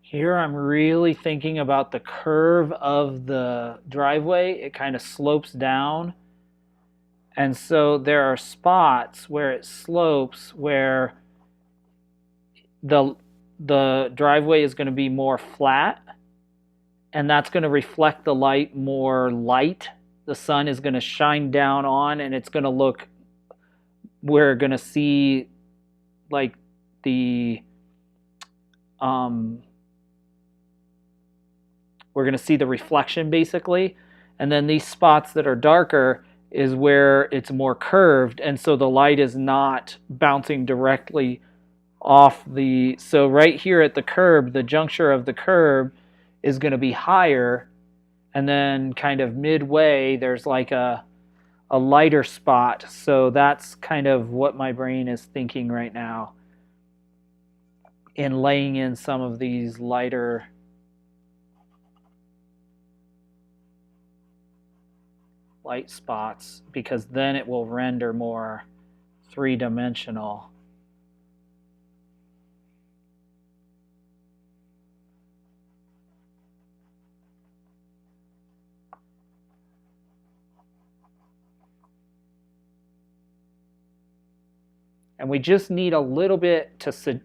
Here I'm really thinking about the curve of the driveway. It kind of slopes down. And so there are spots where it slopes where the driveway is going to be more flat, and that's going to reflect the light more light. The sun is going to shine down on, and it's going to look, we're going to see like the we're going to see the reflection basically. And then these spots that are darker is where it's more curved, and so the light is not bouncing directly off the, so right here at the curb, the juncture of the curb is going to be higher, and then kind of midway there's like a lighter spot. So that's kind of what my brain is thinking right now in laying in some of these lighter light spots, because then it will render more three-dimensional. And we just need a little bit to,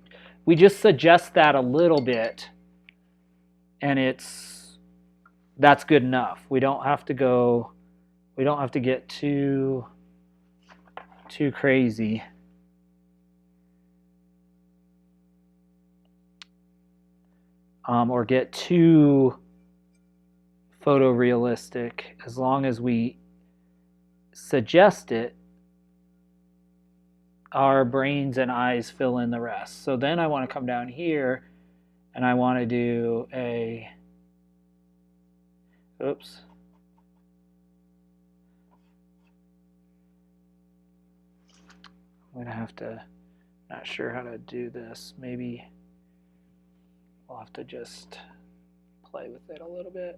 we just suggest that a little bit, and that's good enough. We don't have to go, we don't have to get too crazy. Or get too photorealistic. As long as we suggest it, our brains and eyes fill in the rest. So then I want to come down here and I want to do a, oops. I'm going to have to, not sure how to do this. Maybe we'll have to just play with it a little bit.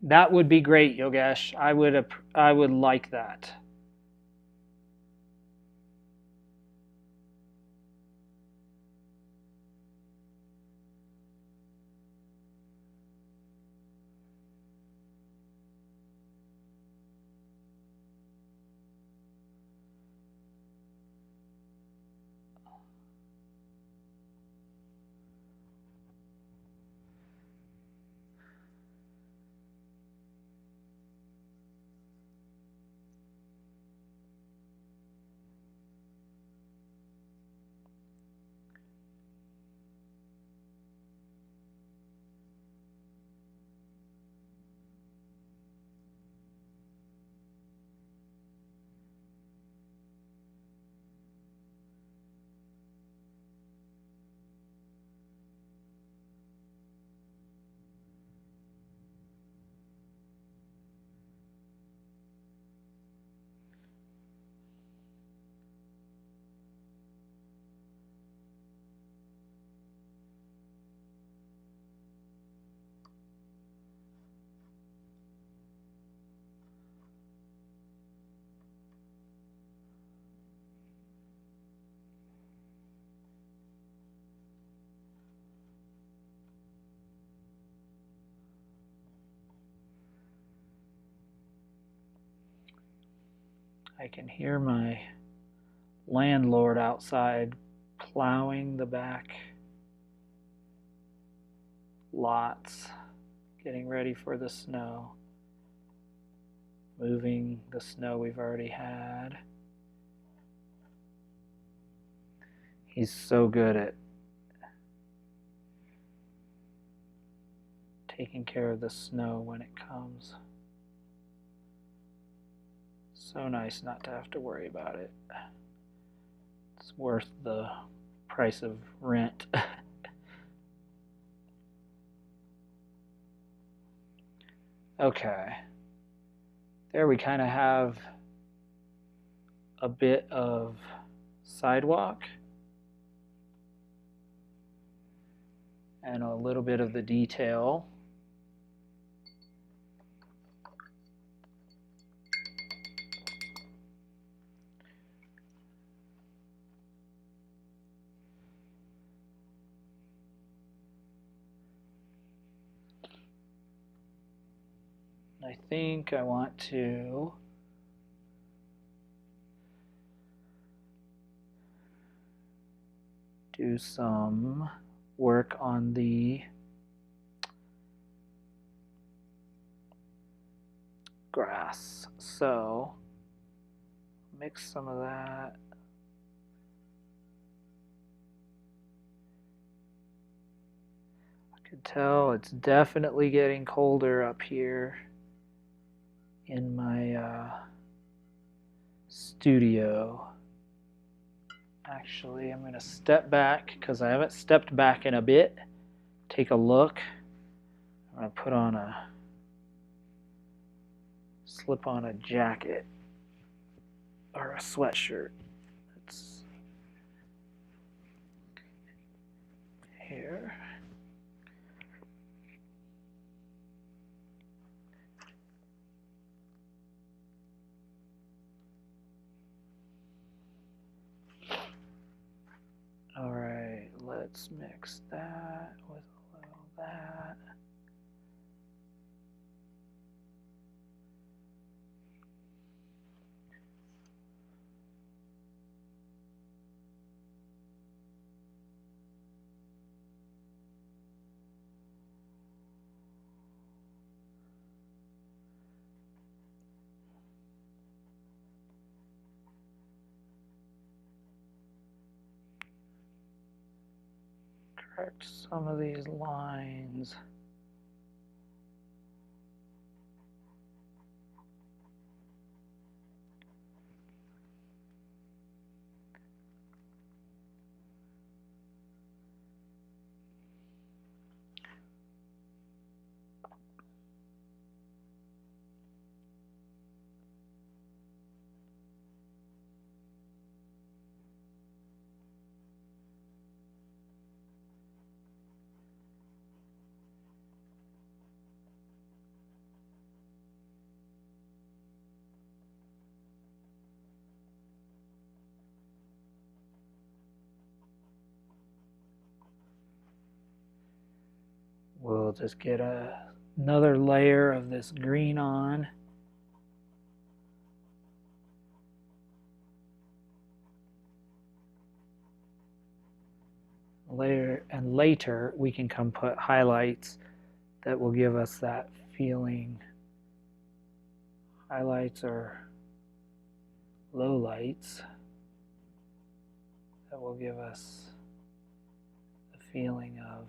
That would be great, Yogesh. I would like that. I can hear my landlord outside plowing the back lots, getting ready for the snow, moving the snow we've already had. He's so good at taking care of the snow when it comes. So nice not to have to worry about it. It's worth the price of rent. Okay. There we kind of have a bit of sidewalk and a little bit of the detail. I think I want to do some work on the grass. So mix some of that. I can tell it's definitely getting colder up here in my studio. Actually, I'm going to step back because I haven't stepped back in a bit. Take a look. I'm going to put on slip on a jacket or a sweatshirt. It's here. All right, let's mix that with a little of that. Correct some of these lines. We'll just get another layer of this green on. Later we can come put highlights that will give us that feeling. Highlights or lowlights that will give us the feeling of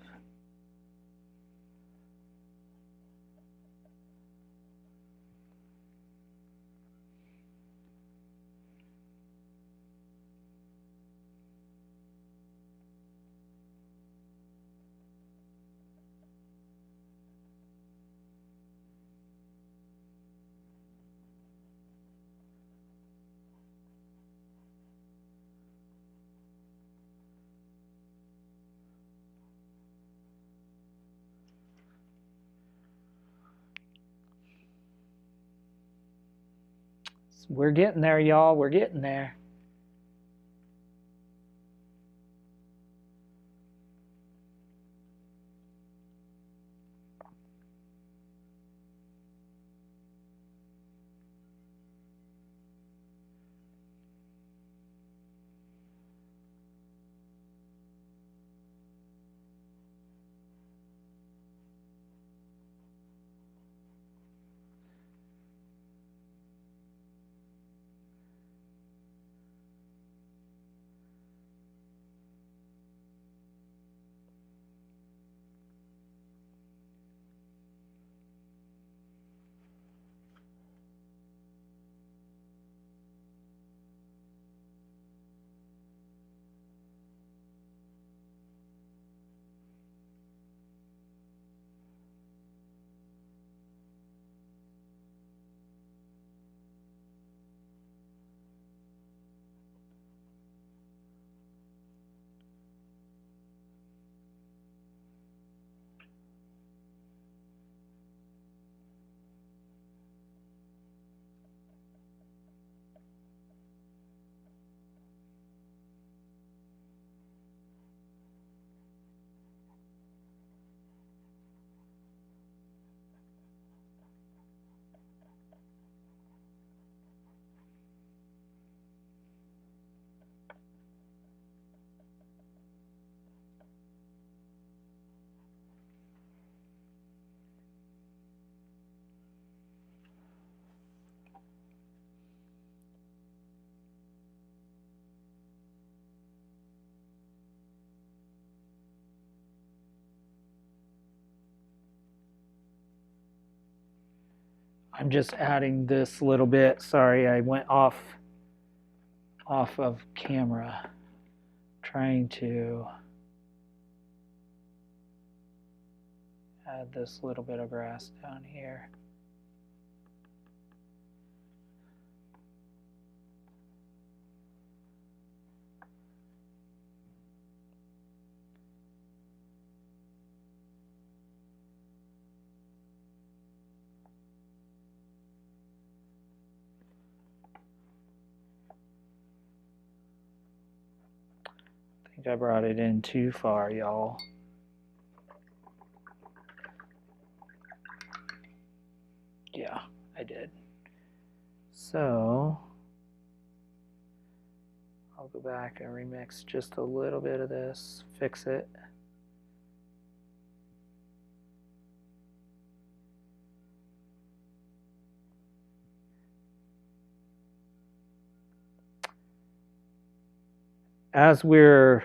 we're getting there, y'all. We're getting there. I'm just adding this little bit. Sorry, I went off of camera trying to add this little bit of grass down here. I think I brought it in too far, y'all. Yeah, I did. So I'll go back and remix just a little bit of this, fix it. As we're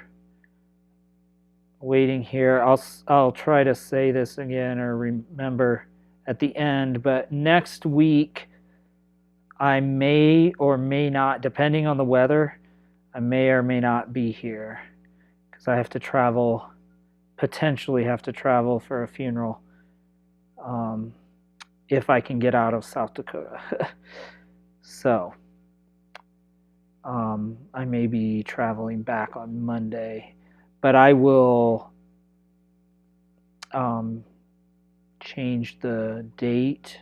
waiting here, I'll try to say this again or remember at the end, but next week I may or may not, depending on the weather, I may or may not be here because I have to travel, potentially have to travel for a funeral if I can get out of South Dakota. So I may be traveling back on Monday, but I will change the date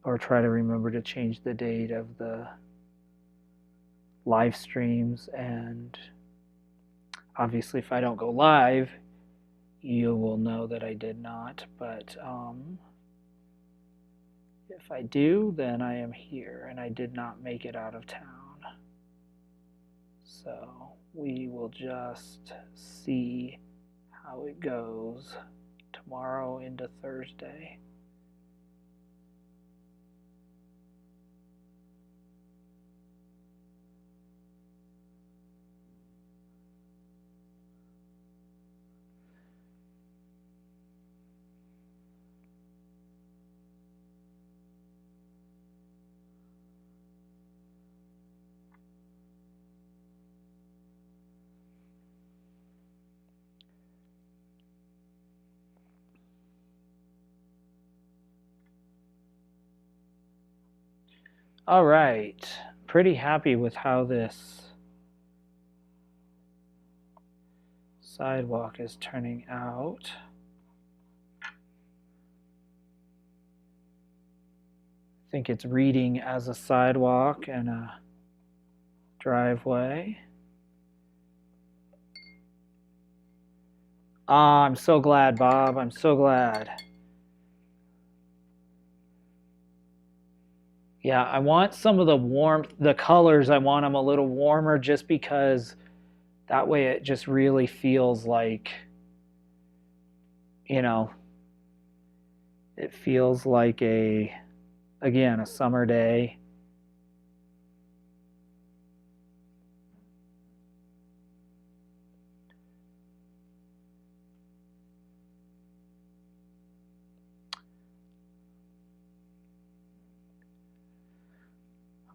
or try to remember to change the date of the live streams. And obviously if I don't go live, you will know that I did not, but if I do, then I am here and I did not make it out of town. So we will just see how it goes tomorrow into Thursday. All right, pretty happy with how this sidewalk is turning out. I think it's reading as a sidewalk and a driveway. Ah, I'm so glad, Bob. I'm so glad. Yeah, I want some of the warmth, the colors, I want them a little warmer just because that way it just really feels like, you know, it feels like again, a summer day.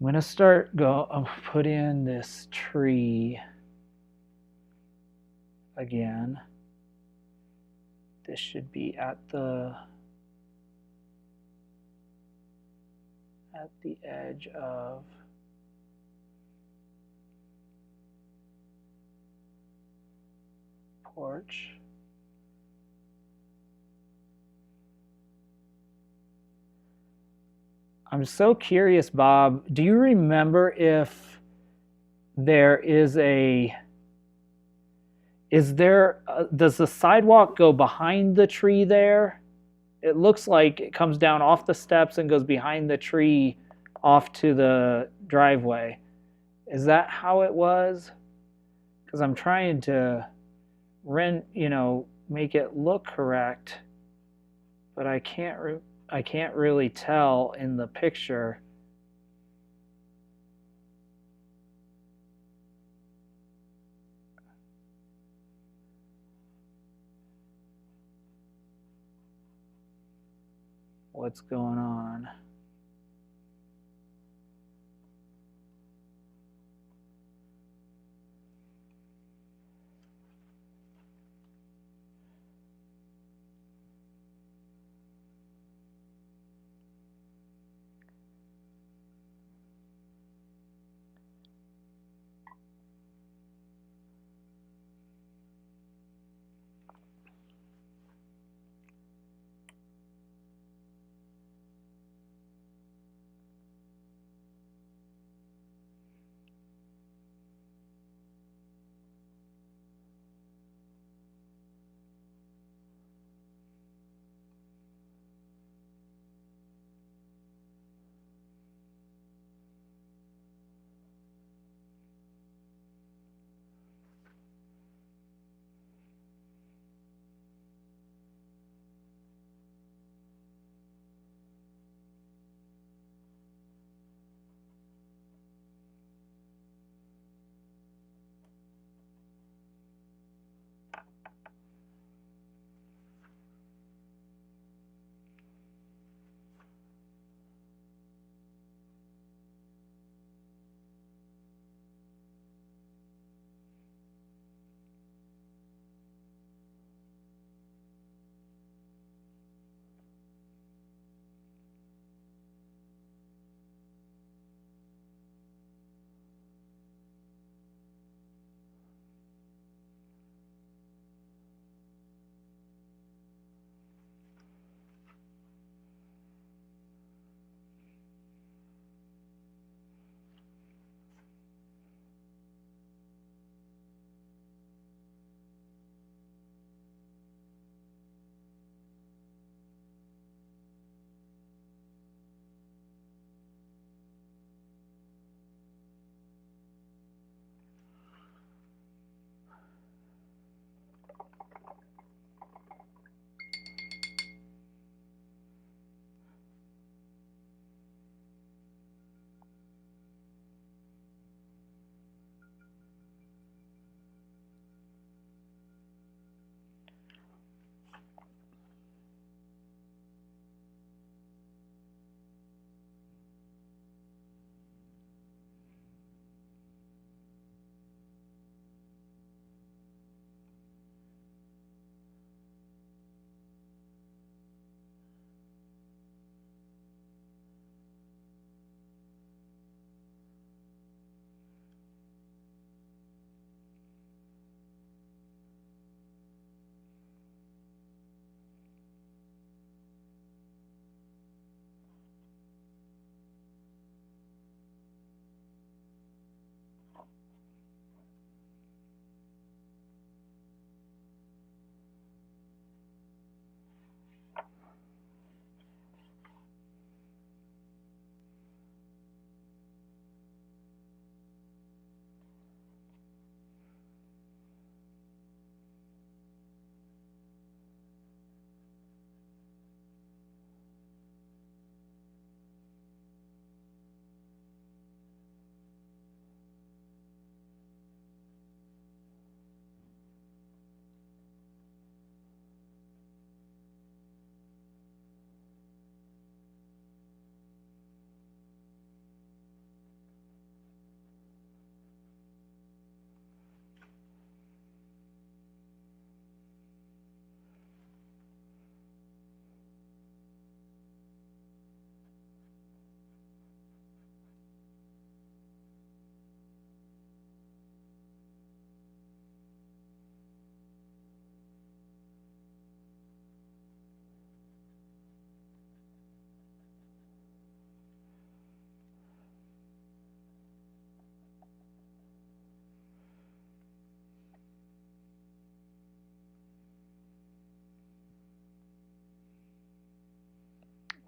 I'm going to put in this tree again. This should be at the edge of porch. I'm so curious, Bob, do you remember if there is does the sidewalk go behind the tree there? It looks like it comes down off the steps and goes behind the tree off to the driveway. Is that how it was? Because I'm trying to make it look correct, but I can't really tell in the picture. what's going on.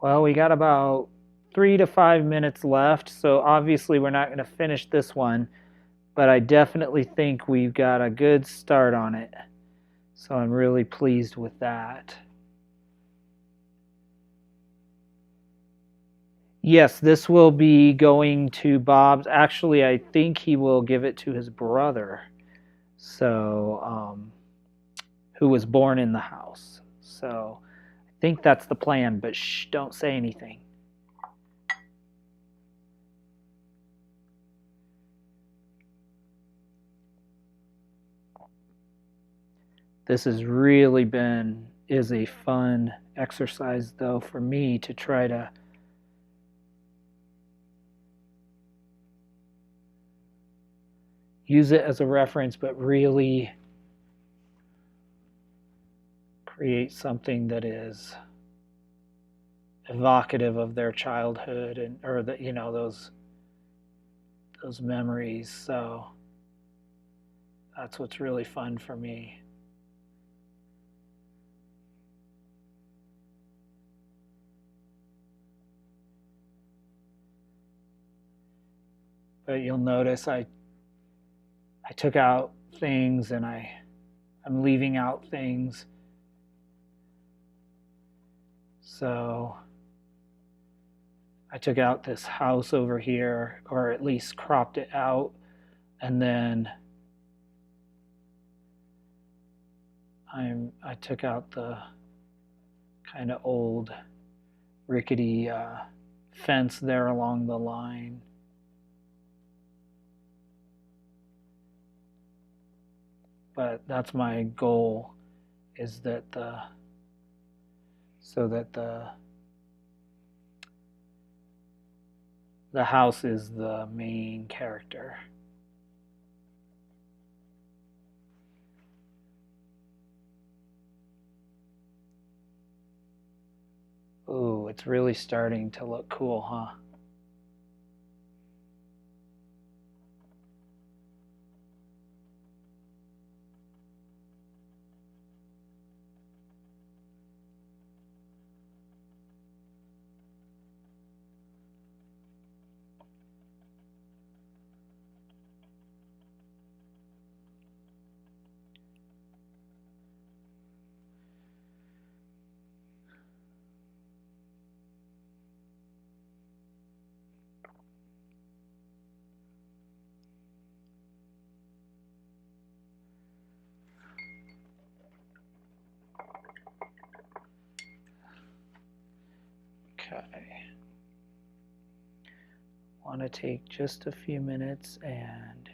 Well, we got about 3 to 5 minutes left, so obviously we're not going to finish this one, but I definitely think we've got a good start on it. So I'm really pleased with that. Yes, this will be going to Bob's. Actually, I think he will give it to his brother, so who was born in the house. So I think that's the plan, but shh, don't say anything. This has really is a fun exercise though for me to try to use it as a reference, but really create something that is evocative of their childhood and or the, you know, those memories. So that's what's really fun for me. But you'll notice I took out things and I'm leaving out things. So I took out this house over here, or at least cropped it out, and then I took out the kind of old rickety fence there along the line. But that's my goal, is that the house is the main character. Ooh, it's really starting to look cool, huh? Okay. Want to take just a few minutes and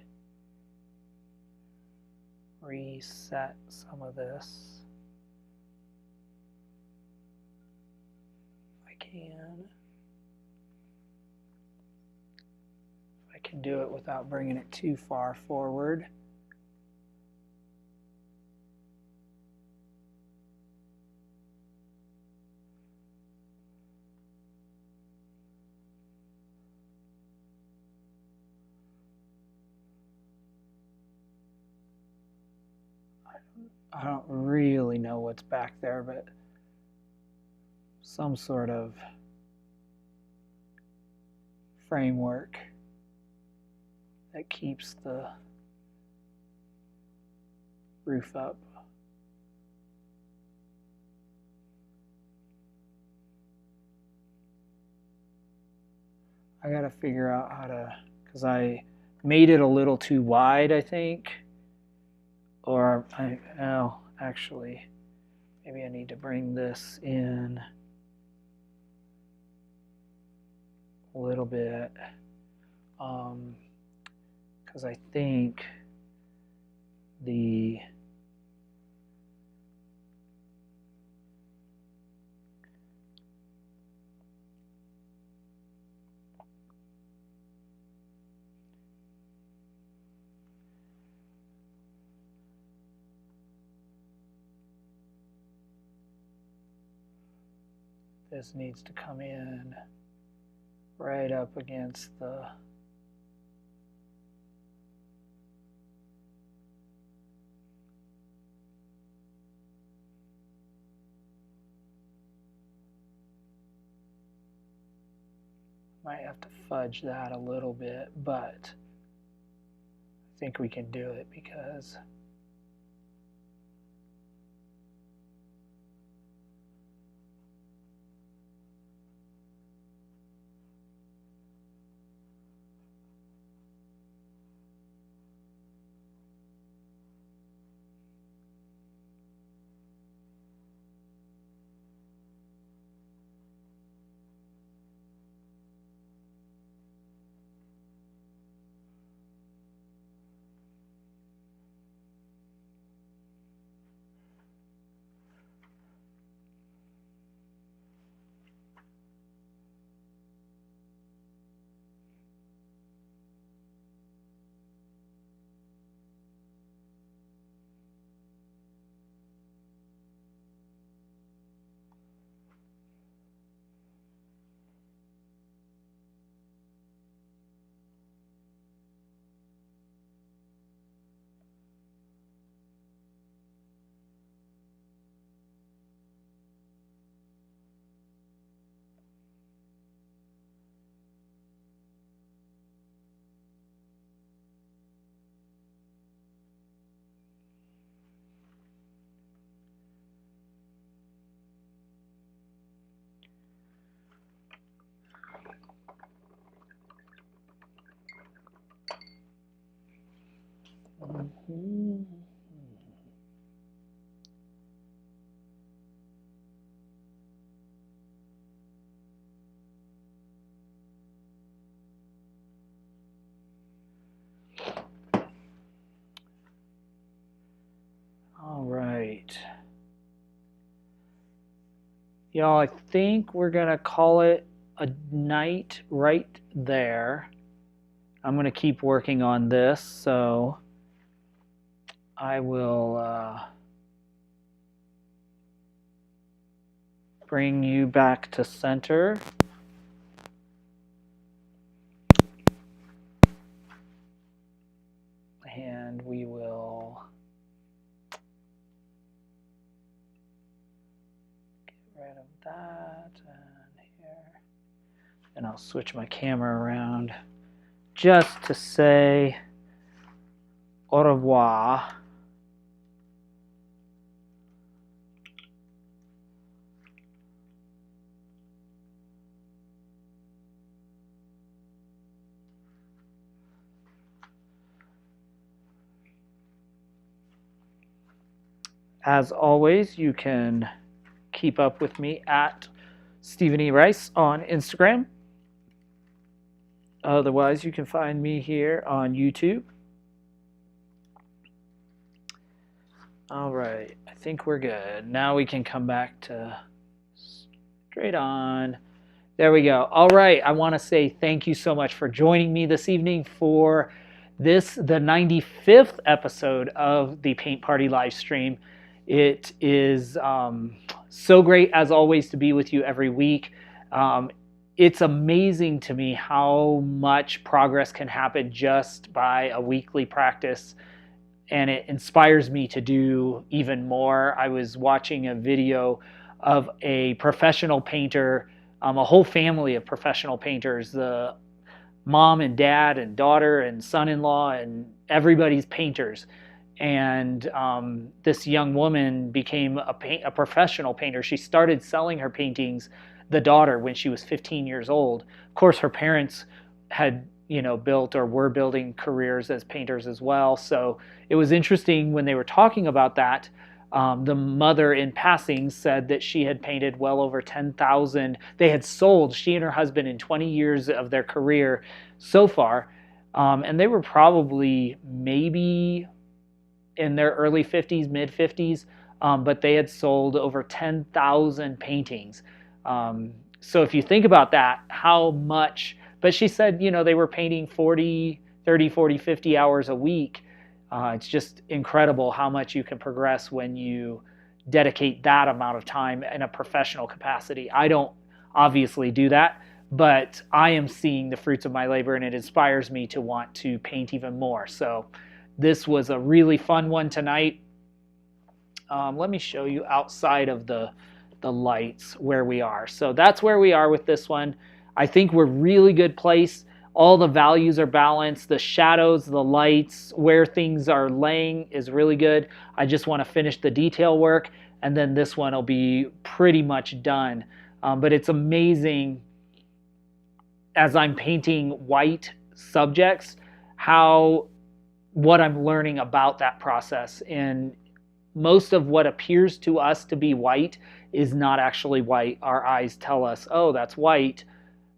reset some of this. If I can. If I can do it without bringing it too far forward. I don't really know what's back there, but some sort of framework that keeps the roof up. I gotta figure out how to, because I made it a little too wide, I think. Or actually, maybe I need to bring this in a little bit, because I think this needs to come in right up against the might have to fudge that a little bit, but I think we can do it because All right. Y'all, I think we're going to call it a night right there. I'm going to keep working on this, so I will bring you back to center. And we will get rid of that and here. And I'll switch my camera around just to say au revoir. As always, you can keep up with me at Stephen E. Rice on Instagram. Otherwise, you can find me here on YouTube. All right, I think we're good. Now we can come back to straight on. There we go. All right, I want to say thank you so much for joining me this evening for this, the 95th episode of the Paint Party live stream. It is so great, as always, to be with you every week. It's amazing to me how much progress can happen just by a weekly practice, and it inspires me to do even more. I was watching a video of a professional painter, a whole family of professional painters, the mom and dad and daughter and son-in-law, and everybody's painters. And this young woman became a professional painter. She started selling her paintings, the daughter, when she was 15 years old. Of course, her parents had, built or were building careers as painters as well. So it was interesting when they were talking about that. The mother, in passing, said that she had painted well over 10,000. They had sold, she and her husband, in 20 years of their career so far. And they were probably maybe in their early 50s, mid 50s, but they had sold over 10,000 paintings. So if you think about that, how much, but she said, they were painting 50 hours a week. It's just incredible how much you can progress when you dedicate that amount of time in a professional capacity. I don't obviously do that, but I am seeing the fruits of my labor, and it inspires me to want to paint even more. So this was a really fun one tonight. Let me show you outside of the lights where we are. So that's where we are with this one. I think we're really good place. All the values are balanced. The shadows, the lights, where things are laying is really good. I just want to finish the detail work, and then this one will be pretty much done. But it's amazing as I'm painting white subjects, what I'm learning about that process. And most of what appears to us to be white is not actually white. Our eyes tell us, oh, that's white,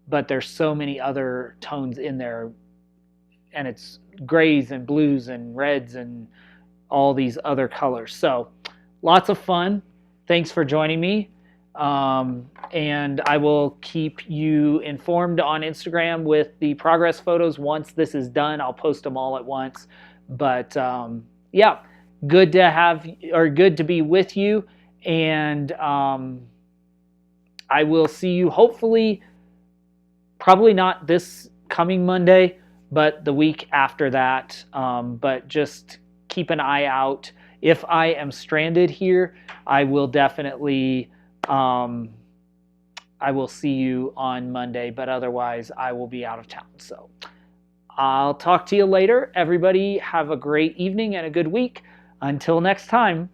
but there's so many other tones in there, and it's grays and blues and reds and all these other colors. So lots of fun. Thanks for joining me. And I will keep you informed on Instagram with the progress photos. Once this is done, I'll post them all at once. But yeah, good to be with you. And I will see you hopefully, probably not this coming Monday, but the week after that. But just keep an eye out. If I am stranded here, I will definitely, I will see you on Monday, but otherwise I will be out of town. So I'll talk to you later. Everybody have a great evening and a good week. Until next time.